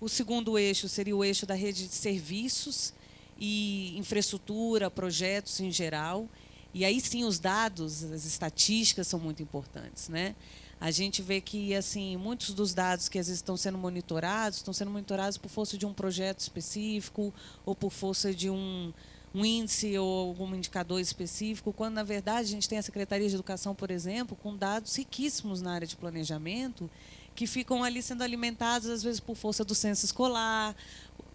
O segundo eixo seria o eixo da rede de serviços e infraestrutura, projetos em geral. E aí sim os dados, as estatísticas são muito importantes, né? A gente vê que assim muitos dos dados que às vezes estão sendo monitorados por força de um projeto específico ou por força de um índice ou algum indicador específico, quando na verdade a gente tem a Secretaria de Educação, por exemplo, com dados riquíssimos na área de planejamento, que ficam ali sendo alimentados às vezes por força do censo escolar,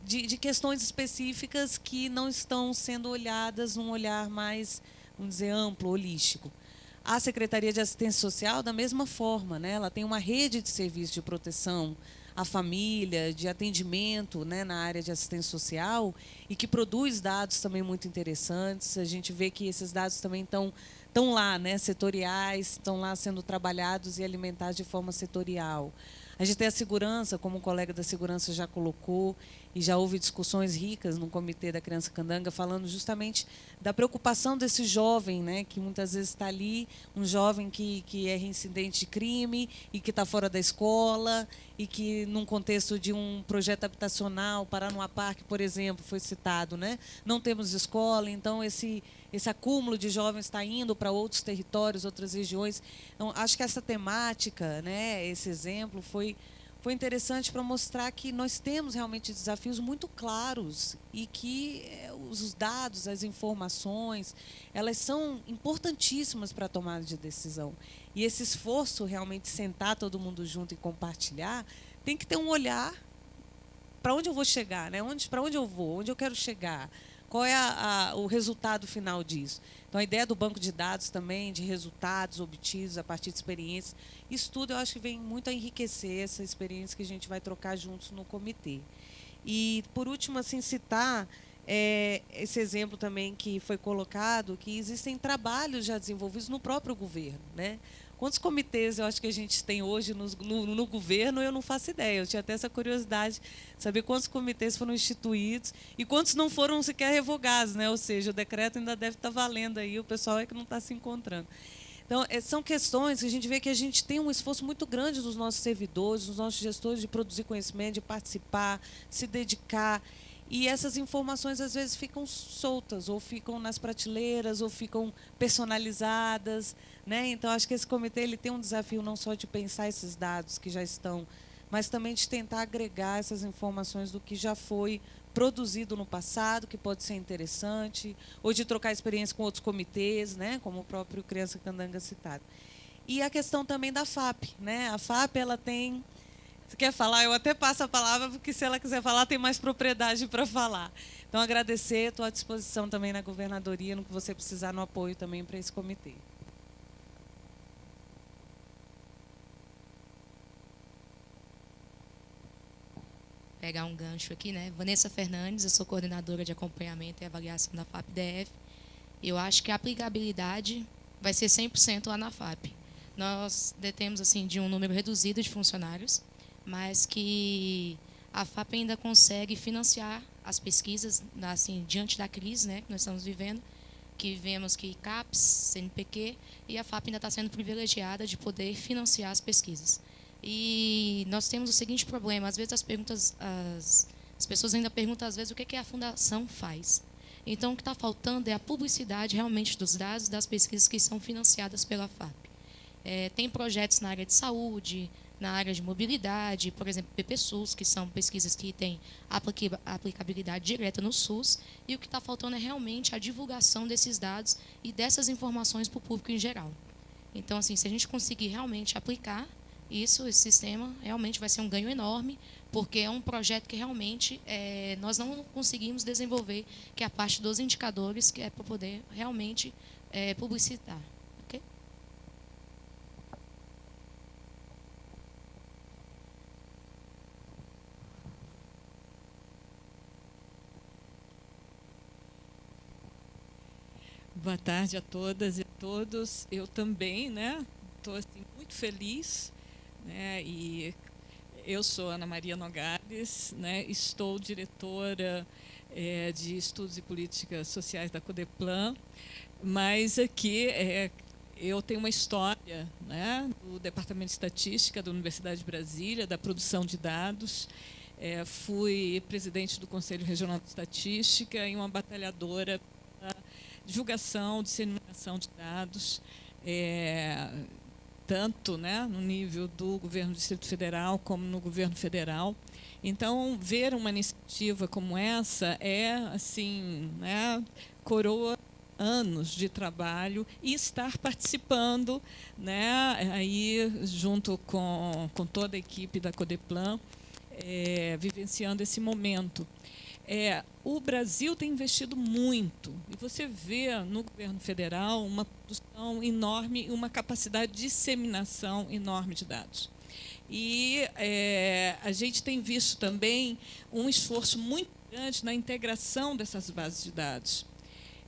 de questões específicas que não estão sendo olhadas num olhar mais, vamos dizer, amplo, holístico. A Secretaria de Assistência Social, da mesma forma, né? Ela tem uma rede de serviços de proteção à família, de atendimento, né, na área de assistência social, e que produz dados também muito interessantes. A gente vê que esses dados também estão lá, né, setoriais, estão lá sendo trabalhados e alimentados de forma setorial. A gente tem a segurança, como o colega da segurança já colocou, e já houve discussões ricas no Comitê da Criança Candanga, falando justamente da preocupação desse jovem, né, que muitas vezes está ali, um jovem que é reincidente de crime e que está fora da escola, e que, num contexto de um projeto habitacional, Paranoá Parque, por exemplo, foi citado, né, não temos escola, então esse acúmulo de jovens está indo para outros territórios, outras regiões. Então, acho que essa temática, né, esse exemplo, foi interessante para mostrar que nós temos realmente desafios muito claros e que os dados, as informações, elas são importantíssimas para a tomada de decisão. E esse esforço, realmente, sentar todo mundo junto e compartilhar, tem que ter um olhar para onde eu vou chegar, né? Para onde eu vou, onde eu quero chegar. Qual é o resultado final disso? Então, a ideia do banco de dados também, de resultados obtidos a partir de experiências, isso tudo eu acho que vem muito a enriquecer essa experiência que a gente vai trocar juntos no comitê. E, por último, assim, citar esse exemplo também que foi colocado, que existem trabalhos já desenvolvidos no próprio governo, né? Quantos comitês eu acho que a gente tem hoje no governo, eu não faço ideia. Eu tinha até essa curiosidade de saber quantos comitês foram instituídos e quantos não foram sequer revogados, né? Ou seja, o decreto ainda deve estar valendo aí, o pessoal é que não está se encontrando. Então, são questões que a gente vê que a gente tem um esforço muito grande dos nossos servidores, dos nossos gestores, de produzir conhecimento, de participar, se dedicar. E essas informações, às vezes, ficam soltas, ou ficam nas prateleiras, ou ficam personalizadas, né? Então, acho que esse comitê ele tem um desafio não só de pensar esses dados que já estão, mas também de tentar agregar essas informações do que já foi produzido no passado, que pode ser interessante, ou de trocar experiência com outros comitês, né? Como o próprio Criança Candanga citado. E a questão também da FAP, né? A FAP, ela tem... Você quer falar? Eu até passo a palavra, porque se ela quiser falar, tem mais propriedade para falar. Então, agradecer, estou à disposição também na governadoria, no que você precisar, no apoio também para esse comitê. Pegar um gancho aqui, né? Vanessa Fernandes, eu sou coordenadora de acompanhamento e avaliação da FAP-DF. Eu acho que a aplicabilidade vai ser 100% lá na FAP. Nós detemos assim, de um número reduzido de funcionários, mas que a FAP ainda consegue financiar as pesquisas assim, diante da crise, né, que nós estamos vivendo, que vemos que CAPES, CNPq e a FAP ainda está sendo privilegiada de poder financiar as pesquisas. E nós temos o seguinte problema, às vezes as pessoas ainda perguntam, às vezes, o que a Fundação faz. Então, o que está faltando é a publicidade realmente dos dados das pesquisas que são financiadas pela FAP. Tem projetos na área de saúde, na área de mobilidade, por exemplo, PPSUS, que são pesquisas que têm aplicabilidade direta no SUS, e o que está faltando é realmente a divulgação desses dados e dessas informações para o público em geral. Então, assim, se a gente conseguir realmente aplicar isso, esse sistema, realmente vai ser um ganho enorme, porque é um projeto que realmente nós não conseguimos desenvolver, que é a parte dos indicadores, que é para poder realmente publicitar. Okay? Boa tarde a todas e a todos. Eu também, né, estou assim, muito feliz, né, e eu sou Ana Maria Nogales, né, estou diretora de Estudos e Políticas Sociais da Codeplan, mas aqui eu tenho uma história, né, do Departamento de Estatística da Universidade de Brasília, da produção de dados. Fui presidente do Conselho Regional de Estatística e uma batalhadora da divulgação, disseminação de dados, tanto, né, no nível do governo do Distrito Federal como no governo federal. Então, ver uma iniciativa como essa assim, né, coroa anos de trabalho e estar participando, né, aí junto com toda a equipe da Codeplan, vivenciando esse momento. o Brasil tem investido muito, e você vê no governo federal uma produção enorme e uma capacidade de disseminação enorme de dados. E a gente tem visto também um esforço muito grande na integração dessas bases de dados.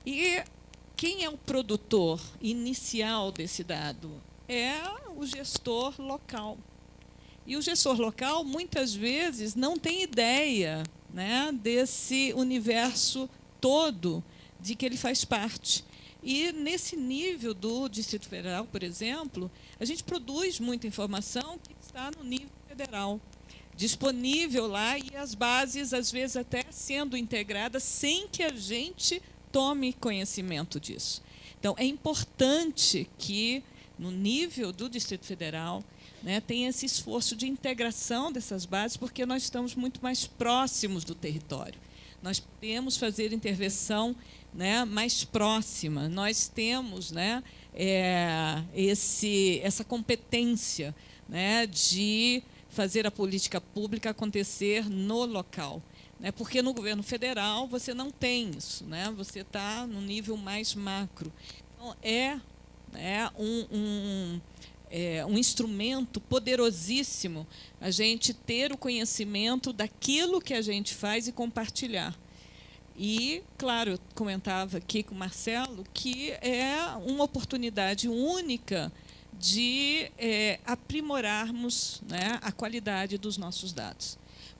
E quem é o produtor inicial desse dado? É o gestor local. E o gestor local, muitas vezes, não tem ideia, né, desse universo todo de que ele faz parte. E, nesse nível do Distrito Federal, por exemplo, a gente produz muita informação que está no nível federal, disponível lá, e as bases, às vezes, até sendo integradas sem que a gente tome conhecimento disso. Então, é importante que, no nível do Distrito Federal, né, tenha esse esforço de integração dessas bases, porque nós estamos muito mais próximos do território. Nós podemos fazer intervenção, né, mais próxima. Nós temos, né, essa competência, né, de fazer a política pública acontecer no local. Né, porque no governo federal você não tem isso, né, você está no nível mais macro. Então, um instrumento poderosíssimo a gente ter o conhecimento daquilo que a gente faz e compartilhar. E, claro, eu comentava aqui com o Marcelo que é uma oportunidade única de aprimorarmos, né, a qualidade dos nossos dados.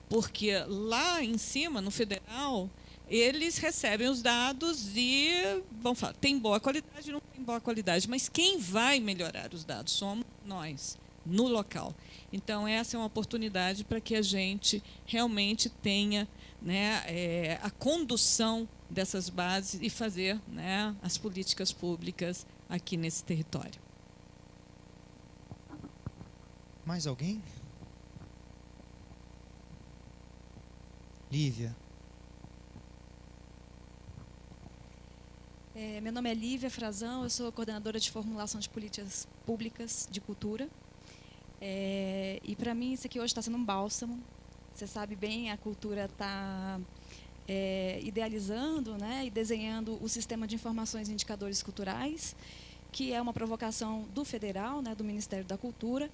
Porque lá em cima, no federal, eles recebem os dados e vão falar, tem boa qualidade, não tem boa qualidade, mas quem vai melhorar os dados somos nós, no local. Então, essa é uma oportunidade para que a gente realmente tenha, né, a condução dessas bases e fazer, né, as políticas públicas aqui nesse território. Mais alguém? Lívia. Meu nome é Lívia Frazão, eu sou coordenadora de formulação de políticas públicas de cultura. E, para mim, isso aqui hoje está sendo um bálsamo. Você sabe bem, a cultura está idealizando, né, e desenhando o sistema de informações e indicadores culturais, que é uma provocação do federal, né, do Ministério da Cultura,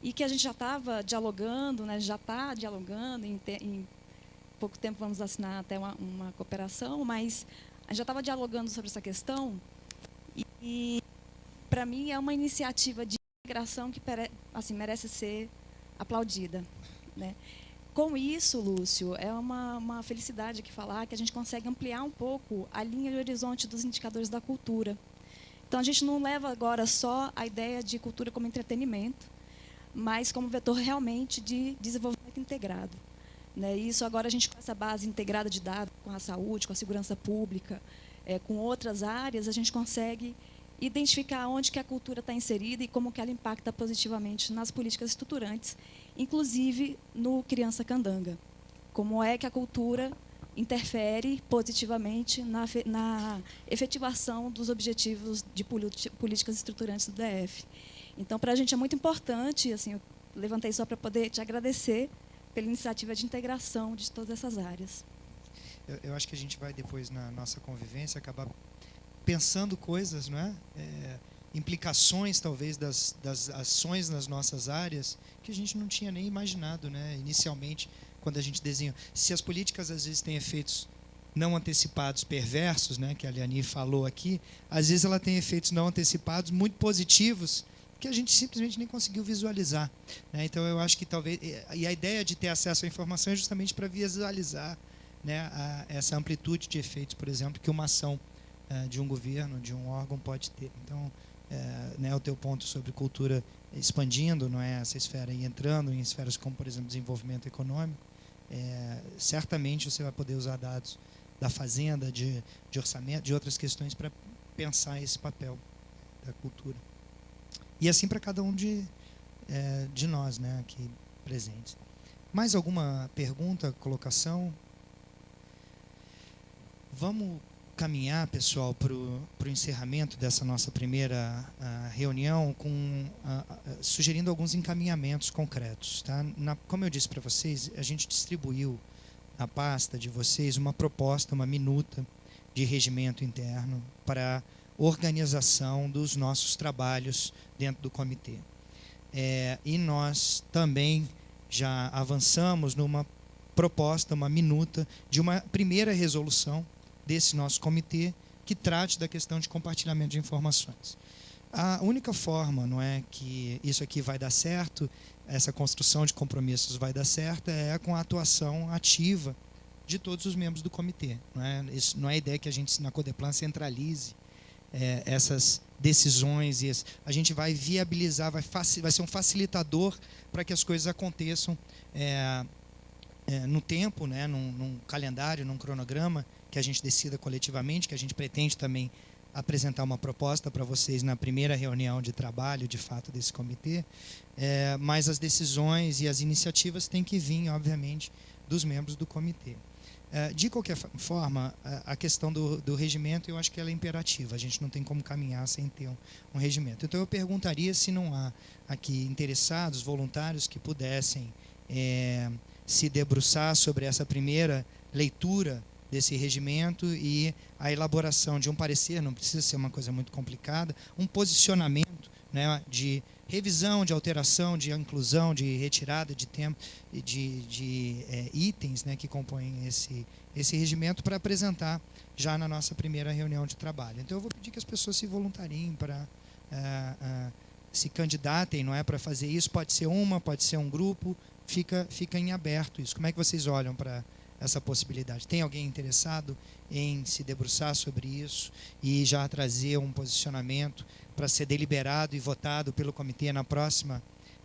e que a gente já estava dialogando, né, já está dialogando, em pouco tempo vamos assinar até uma cooperação, mas a gente já estava dialogando sobre essa questão e para mim, é uma iniciativa de integração que assim, merece ser aplaudida. Né? Com isso, Lúcio, é uma felicidade aqui falar que a gente consegue ampliar um pouco a linha de horizonte dos indicadores da cultura. Então, a gente não leva agora só a ideia de cultura como entretenimento, mas como vetor realmente de desenvolvimento integrado. Né? Isso agora a gente, com essa base integrada de dados, com a saúde, com a segurança pública, com outras áreas, a gente consegue identificar onde que a cultura está inserida e como que ela impacta positivamente nas políticas estruturantes, inclusive no Criança Candanga. Como é que a cultura interfere positivamente na efetivação dos objetivos de políticas estruturantes do DF. Então, para a gente é muito importante, assim, eu levantei só para poder te agradecer pela iniciativa de integração de todas essas áreas. Eu acho que a gente vai depois, na nossa convivência, acabar pensando coisas, não é? Implicações, talvez, das ações nas nossas áreas que a gente não tinha nem imaginado, né? Inicialmente, quando a gente desenha. Se as políticas, às vezes, têm efeitos não antecipados perversos, né, que a Liani falou aqui, às vezes ela tem efeitos não antecipados muito positivos que a gente simplesmente nem conseguiu visualizar. Né? Então, eu acho que talvez... E a ideia de ter acesso à informação é justamente para visualizar, né, essa amplitude de efeitos, por exemplo, que uma ação de um governo, de um órgão pode ter. Então, né, o teu ponto sobre cultura expandindo, não é, essa esfera e entrando em esferas como, por exemplo, desenvolvimento econômico, certamente você vai poder usar dados da fazenda, de orçamento, de outras questões para pensar esse papel da cultura. E assim para cada um de nós, né, aqui presentes. Mais alguma pergunta, colocação? Vamos caminhar, pessoal, para o encerramento dessa nossa primeira reunião, sugerindo alguns encaminhamentos concretos. Tá? Como eu disse para vocês, a gente distribuiu à pasta de vocês uma proposta, uma minuta de regimento interno para organização dos nossos trabalhos dentro do comitê. E nós também já avançamos numa proposta, uma minuta de uma primeira resolução desse nosso comitê que trate da questão de compartilhamento de informações. A única forma, não é, que isso aqui vai dar certo, essa construção de compromissos vai dar certo, é com a atuação ativa de todos os membros do comitê. Não é? Isso não é a ideia que a gente, na Codeplan, centralize essas decisões. A gente vai viabilizar, vai ser um facilitador para que as coisas aconteçam no tempo, né, num calendário, num cronograma que a gente decida coletivamente, que a gente pretende também apresentar uma proposta para vocês na primeira reunião de trabalho, de fato, desse comitê, mas as decisões e as iniciativas têm que vir, obviamente, dos membros do comitê. De qualquer forma, a questão do regimento, eu acho que ela é imperativa, a gente não tem como caminhar sem ter um regimento. Então, eu perguntaria se não há aqui interessados, voluntários, que pudessem se debruçar sobre essa primeira leitura desse regimento e a elaboração de um parecer, não precisa ser uma coisa muito complicada, um posicionamento, né, de revisão, de alteração, de inclusão, de retirada de tempo, de itens, né, que compõem esse regimento para apresentar já na nossa primeira reunião de trabalho. Então eu vou pedir que as pessoas se voluntariem para se candidatem, não é, para fazer isso. Pode ser pode ser um grupo, fica em aberto isso. Como é que vocês olham para essa possibilidade? Tem alguém interessado em se debruçar sobre isso e já trazer um posicionamento para ser deliberado e votado pelo comitê na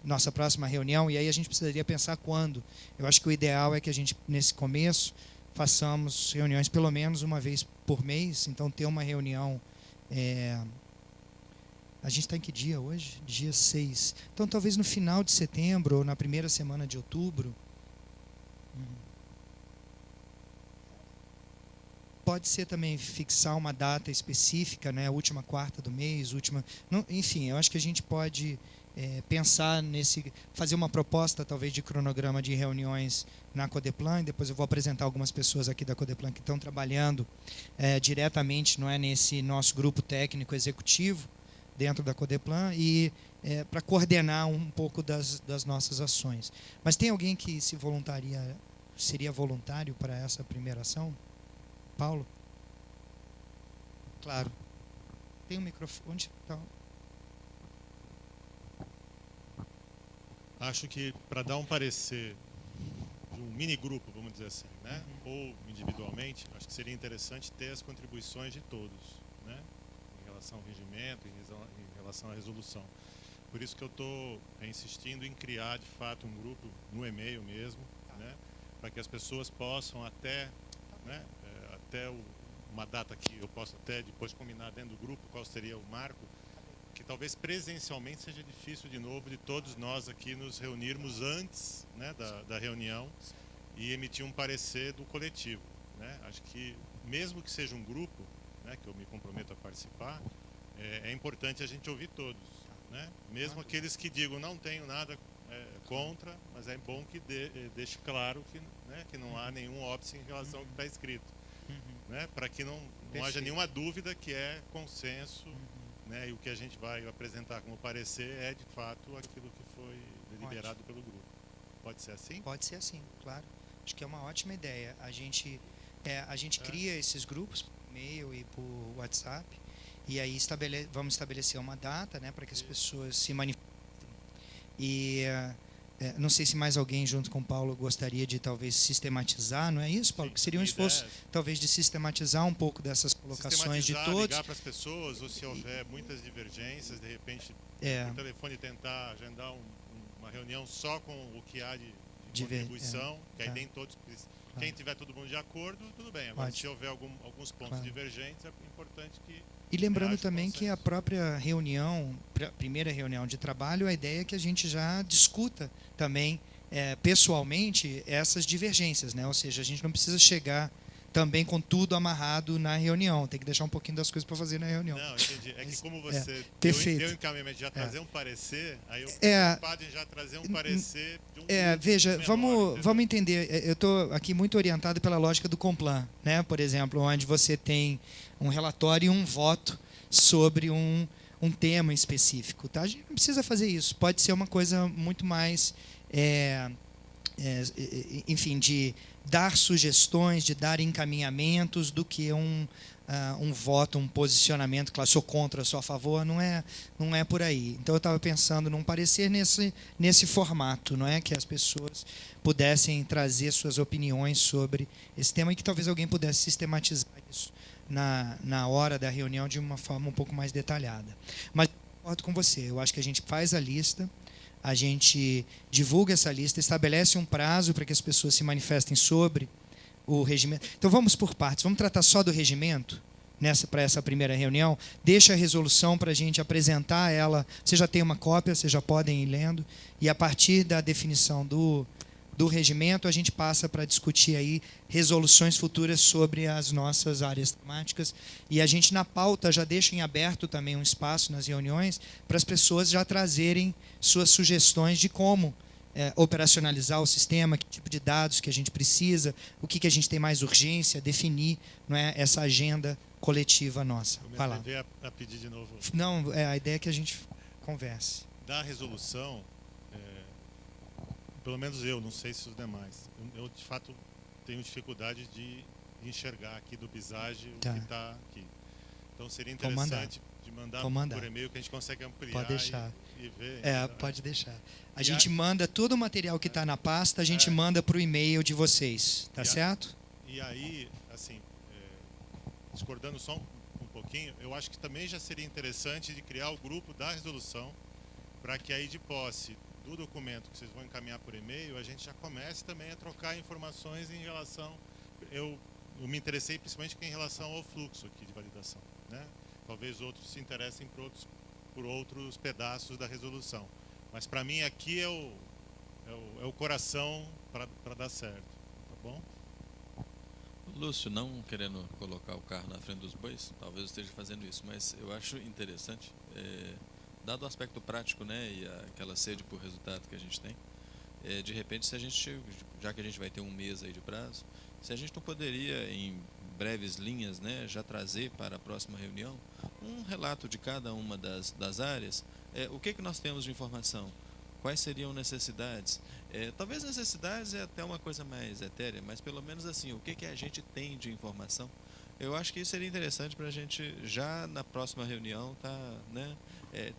nossa próxima reunião? E aí a gente precisaria pensar quando. Eu acho que o ideal é que a gente, nesse começo, façamos reuniões pelo menos uma vez por mês. Então, ter uma reunião... A gente está em que dia hoje? Dia 6. Então, talvez no final de setembro ou na primeira semana de outubro. Pode ser também fixar uma data específica, né, a última quarta do mês, enfim, eu acho que a gente pode pensar fazer uma proposta talvez de cronograma de reuniões na Codeplan, e depois eu vou apresentar algumas pessoas aqui da Codeplan que estão trabalhando diretamente, não é, nesse nosso grupo técnico executivo dentro da Codeplan e para coordenar um pouco das nossas ações. Mas tem alguém que seria voluntário para essa primeira ação? Paulo? Claro. Tem um microfone. Onde está? Acho que para dar um parecer de um mini grupo, vamos dizer assim, né? Ou individualmente, acho que seria interessante ter as contribuições de todos, né? Em relação ao regimento, em relação à resolução. Por isso que eu estou insistindo em criar, de fato, um grupo no e-mail mesmo, né? Para que as pessoas possam até uma data que eu possa até depois combinar dentro do grupo qual seria o marco, que talvez presencialmente seja difícil de novo de todos nós aqui nos reunirmos antes, né, da reunião e emitir um parecer do coletivo, né? Acho que mesmo que seja um grupo, né, que eu me comprometo a participar, é importante a gente ouvir todos, né? Mesmo aqueles que digam não tenho nada contra, mas é bom que deixe claro que não há nenhum óbice em relação ao que está escrito. Né, para que não haja nenhuma dúvida que é consenso, né, e o que a gente vai apresentar como parecer é de fato aquilo que foi deliberado pelo grupo. Pode ser assim? Pode ser assim, claro. Acho que é uma ótima ideia. A gente cria esses grupos por e-mail e por WhatsApp, e aí vamos estabelecer uma data, né, para que as pessoas se manifestem. E não sei se mais alguém junto com o Paulo gostaria de talvez sistematizar, não é isso, Paulo? Que seria um esforço talvez de sistematizar um pouco dessas colocações de todos. Ligar para as pessoas, ou se houver muitas divergências, de repente, por telefone tentar agendar uma reunião só com o que há de contribuição, que aí nem todos... Quem tiver todo mundo de acordo, tudo bem. Agora, se houver alguns pontos divergentes, é importante que... E lembrando também que a própria reunião, primeira reunião de trabalho, a ideia é que a gente já discuta também pessoalmente essas divergências, né? Ou seja, a gente não precisa chegar também com tudo amarrado na reunião. Tem que deixar um pouquinho das coisas para fazer na reunião. Não, entendi. É que como você perfeito. deu encaminhamento de já trazer um parecer, aí eu preocupado em já trazer um parecer de um veja, menor, vamos entender. Eu estou aqui muito orientado pela lógica do Complan, né? Por exemplo, onde você tem um relatório e um voto sobre um tema específico. Tá? A gente não precisa fazer isso. Pode ser uma coisa muito mais, enfim, de dar sugestões, de dar encaminhamentos, do que um voto, um posicionamento, claro, sou contra, sou a favor, não é por aí. Então eu estava pensando num parecer nesse formato, não é, que as pessoas pudessem trazer suas opiniões sobre esse tema e que talvez alguém pudesse sistematizar isso na hora da reunião de uma forma um pouco mais detalhada. Mas eu concordo com você, eu acho que a gente faz a lista, a gente divulga essa lista, estabelece um prazo para que as pessoas se manifestem sobre o regimento. Então vamos por partes, vamos tratar só do regimento para essa primeira reunião, deixa a resolução para a gente apresentar ela, você já tem uma cópia, vocês já podem ir lendo, e a partir da definição do regimento, a gente passa para discutir aí resoluções futuras sobre as nossas áreas temáticas, e a gente na pauta já deixa em aberto também um espaço nas reuniões para as pessoas já trazerem suas sugestões de como operacionalizar o sistema, que tipo de dados que a gente precisa, o que a gente tem mais urgência, definir, não é, essa agenda coletiva nossa. Vai lá. A pedir de novo. Não, a ideia é que a gente converse. Da resolução, pelo menos eu, não sei se os demais, eu de fato tenho dificuldade de enxergar aqui do Bisage o que está aqui. Então seria interessante de mandar por e-mail que a gente consegue ampliar. Pode deixar. E ver. Pode deixar. A gente manda todo o material que está na pasta, a gente manda para o e-mail de vocês, tá certo? E aí, assim, discordando só um pouquinho, eu acho que também já seria interessante de criar o grupo da resolução, para que aí de posse do documento que vocês vão encaminhar por e-mail, a gente já comece também a trocar informações em relação... Eu me interessei principalmente em relação ao fluxo aqui de validação, né? Talvez outros se interessem por outros pedaços da resolução. Mas para mim aqui é o coração para dar certo, tá bom? Lúcio, não querendo colocar o carro na frente dos bois, talvez eu esteja fazendo isso, mas eu acho interessante, dado o aspecto prático, né, e aquela sede por resultado que a gente tem, de repente, se a gente, já que a gente vai ter um mês aí de prazo, se a gente não poderia, em breves linhas, né, já trazer para a próxima reunião um relato de cada uma das áreas, o que nós temos de informação, quais seriam necessidades, talvez necessidades é até uma coisa mais etérea, mas pelo menos assim, o que a gente tem de informação. Eu acho que isso seria interessante para a gente, já na próxima reunião, né,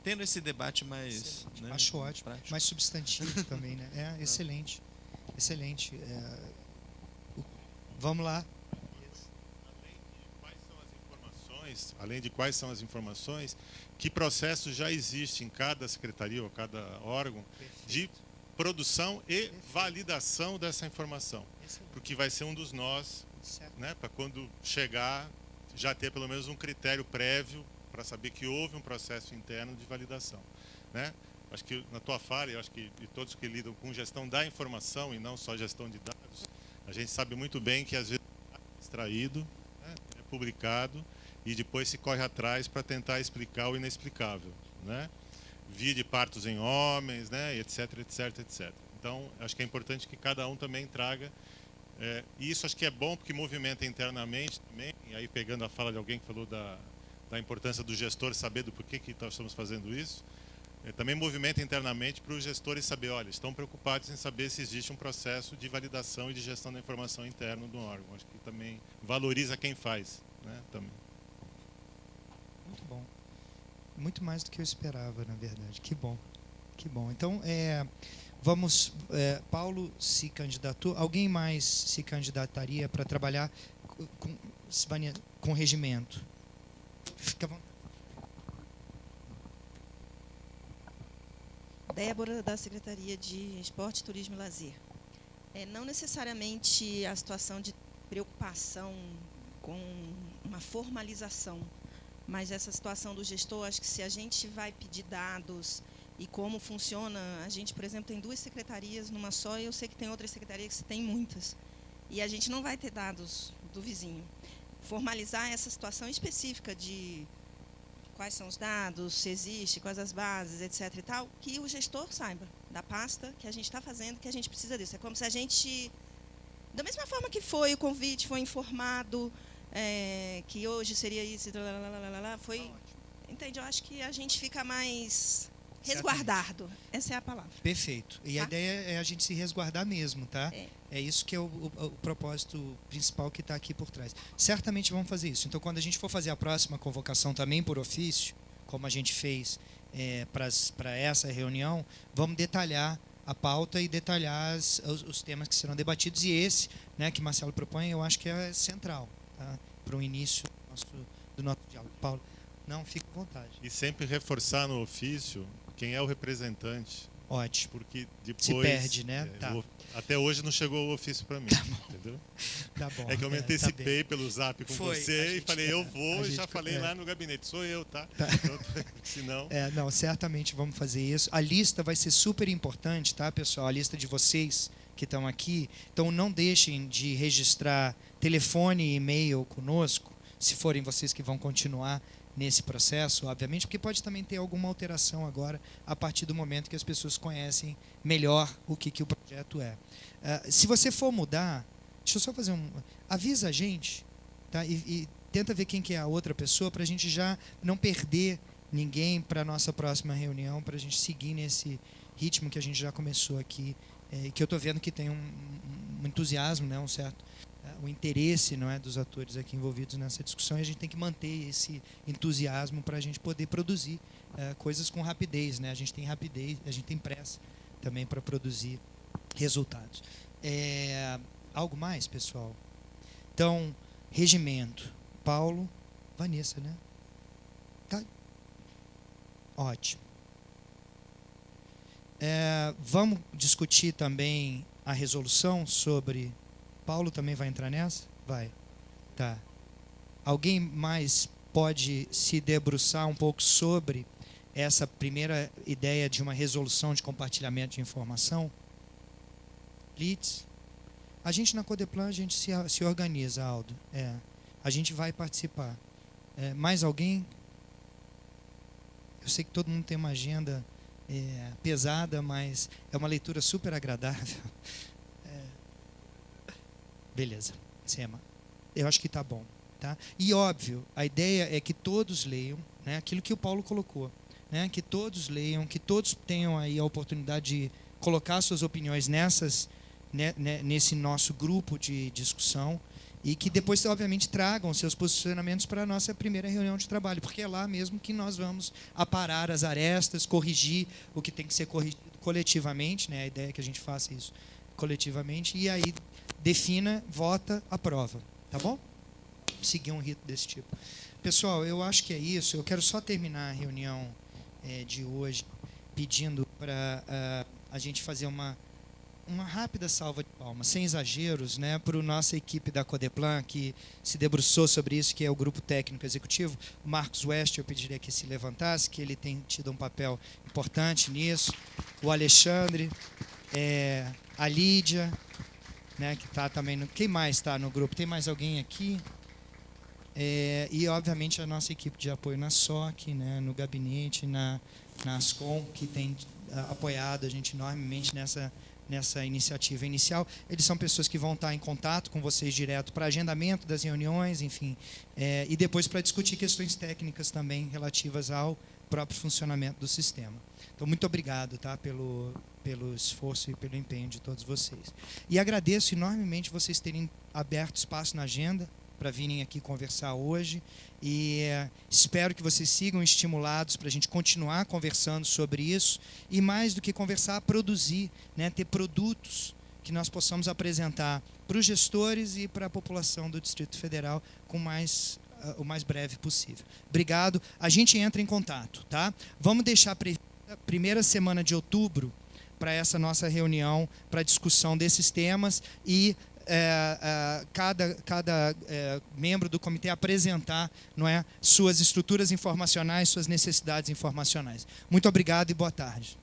tendo esse debate mais... Né, acho ótimo, prático. Mais substantivo também, né? Excelente, excelente. Vamos lá. Além de quais são as informações, que processo já existe em cada secretaria ou cada órgão de produção e validação dessa informação. Porque vai ser um dos nós, né, para quando chegar, já ter pelo menos um critério prévio para saber que houve um processo interno de validação, né? Acho que na tua fala, eu acho que de todos que lidam com gestão da informação e não só gestão de dados, a gente sabe muito bem que às vezes é extraído, né, é publicado e depois se corre atrás para tentar explicar o inexplicável, né? Via de partos em homens, né, etc, etc, etc. Então, acho que é importante que cada um também traga, e isso acho que é bom porque movimenta internamente também, e aí pegando a fala de alguém que falou da importância do gestor saber do porquê que nós estamos fazendo isso, também movimenta internamente para os gestores saber, olha, estão preocupados em saber se existe um processo de validação e de gestão da informação interno do órgão. Acho que também valoriza quem faz, né, também. Muito bom. Muito mais do que eu esperava, na verdade. Que bom. Que bom. Então, vamos... Paulo se candidatou. Alguém mais se candidataria para trabalhar com regimento? Fica bom. Débora, da Secretaria de Esporte, Turismo e Lazer. Não necessariamente a situação de preocupação com uma formalização, mas essa situação do gestor, acho que se a gente vai pedir dados e como funciona, a gente, por exemplo, tem 2 secretarias numa só, e eu sei que tem outras secretarias que tem muitas. E a gente não vai ter dados do vizinho. Formalizar essa situação específica de quais são os dados, se existe, quais as bases, etc. e tal, que o gestor saiba da pasta que a gente está fazendo, que a gente precisa disso. É como se a gente, da mesma forma que foi o convite, foi informado que hoje seria isso, foi, entende? Eu acho que a gente fica mais resguardado. Essa é a palavra. Perfeito. E a ideia é a gente se resguardar mesmo, tá? É isso que é o propósito principal que está aqui por trás. Certamente vamos fazer isso. Então, quando a gente for fazer a próxima convocação também por ofício, como a gente fez para essa reunião, vamos detalhar a pauta e detalhar os temas que serão debatidos. E esse, né, que Marcelo propõe, eu acho que é central, tá? Para o início do nosso diálogo. Paulo, não, fique à vontade. E sempre reforçar no ofício quem é o representante. Ótimo. Porque depois... Se perde, né? Até hoje não chegou o ofício para mim, entendeu? Tá bom. É que eu me antecipei pelo zap com você e falei, eu vou, e já falei lá no gabinete, sou eu, tá? Então, senão... Não, certamente vamos fazer isso. A lista vai ser super importante, tá, pessoal? A lista de vocês que estão aqui. Então, não deixem de registrar telefone e e-mail conosco, se forem vocês que vão continuar nesse processo, obviamente, porque pode também ter alguma alteração agora a partir do momento que as pessoas conhecem melhor o que o projeto é. Se você for mudar, deixa eu só fazer avisa a gente, tá? E tenta ver quem que é a outra pessoa para a gente já não perder ninguém para a nossa próxima reunião, para a gente seguir nesse ritmo que a gente já começou aqui, que eu estou vendo que tem um entusiasmo, né, um certo o interesse, não é, dos atores aqui envolvidos nessa discussão, e a gente tem que manter esse entusiasmo para a gente poder produzir coisas com rapidez, né? A gente tem rapidez, a gente tem pressa também para produzir resultados. Algo mais, pessoal? Então, regimento. Paulo, Vanessa, né? Tá. Ótimo. Vamos discutir também a resolução sobre... Paulo também vai entrar nessa? Vai. Tá. Alguém mais pode se debruçar um pouco sobre essa primeira ideia de uma resolução de compartilhamento de informação? Litz? A gente na Codeplan, a gente se organiza, Aldo. A gente vai participar. Mais alguém? Eu sei que todo mundo tem uma agenda pesada, mas é uma leitura super agradável. Beleza, Sema. Eu acho que está bom. Tá? E, óbvio, a ideia é que todos leiam, né, aquilo que o Paulo colocou. Né, que todos leiam, que todos tenham aí a oportunidade de colocar suas opiniões nesse nosso grupo de discussão e que depois, obviamente, tragam seus posicionamentos para a nossa primeira reunião de trabalho, porque é lá mesmo que nós vamos aparar as arestas, corrigir o que tem que ser corrigido coletivamente, né, a ideia é que a gente faça isso coletivamente, e aí defina, vota, aprova. Tá bom? Seguir um rito desse tipo. Pessoal, eu acho que é isso. Eu quero só terminar a reunião de hoje pedindo para a gente fazer uma rápida salva de palmas, sem exageros, né, para a nossa equipe da Codeplan, que se debruçou sobre isso, que é o grupo técnico executivo. O Marcos West, eu pediria que se levantasse, que ele tem tido um papel importante nisso. O Alexandre, a Lídia, né, que está também no... Quem mais está no grupo? Tem mais alguém aqui? E, obviamente, a nossa equipe de apoio na SOC, né, no gabinete, na Ascom, que tem apoiado a gente enormemente nessa iniciativa inicial. Eles são pessoas que vão estar em contato com vocês direto para agendamento das reuniões, enfim, e depois para discutir questões técnicas também relativas ao próprio funcionamento do sistema. Então, muito obrigado, tá, pelo esforço e pelo empenho de todos vocês. E agradeço enormemente vocês terem aberto espaço na agenda para virem aqui conversar hoje, e espero que vocês sigam estimulados para a gente continuar conversando sobre isso, e mais do que conversar, produzir, né, ter produtos que nós possamos apresentar para os gestores e para a população do Distrito Federal com o mais breve possível. Obrigado. A gente entra em contato, tá? Vamos deixar a primeira semana de outubro para essa nossa reunião, para a discussão desses temas, e cada membro do comitê apresentar, não é, suas estruturas informacionais, suas necessidades informacionais. Muito obrigado e boa tarde.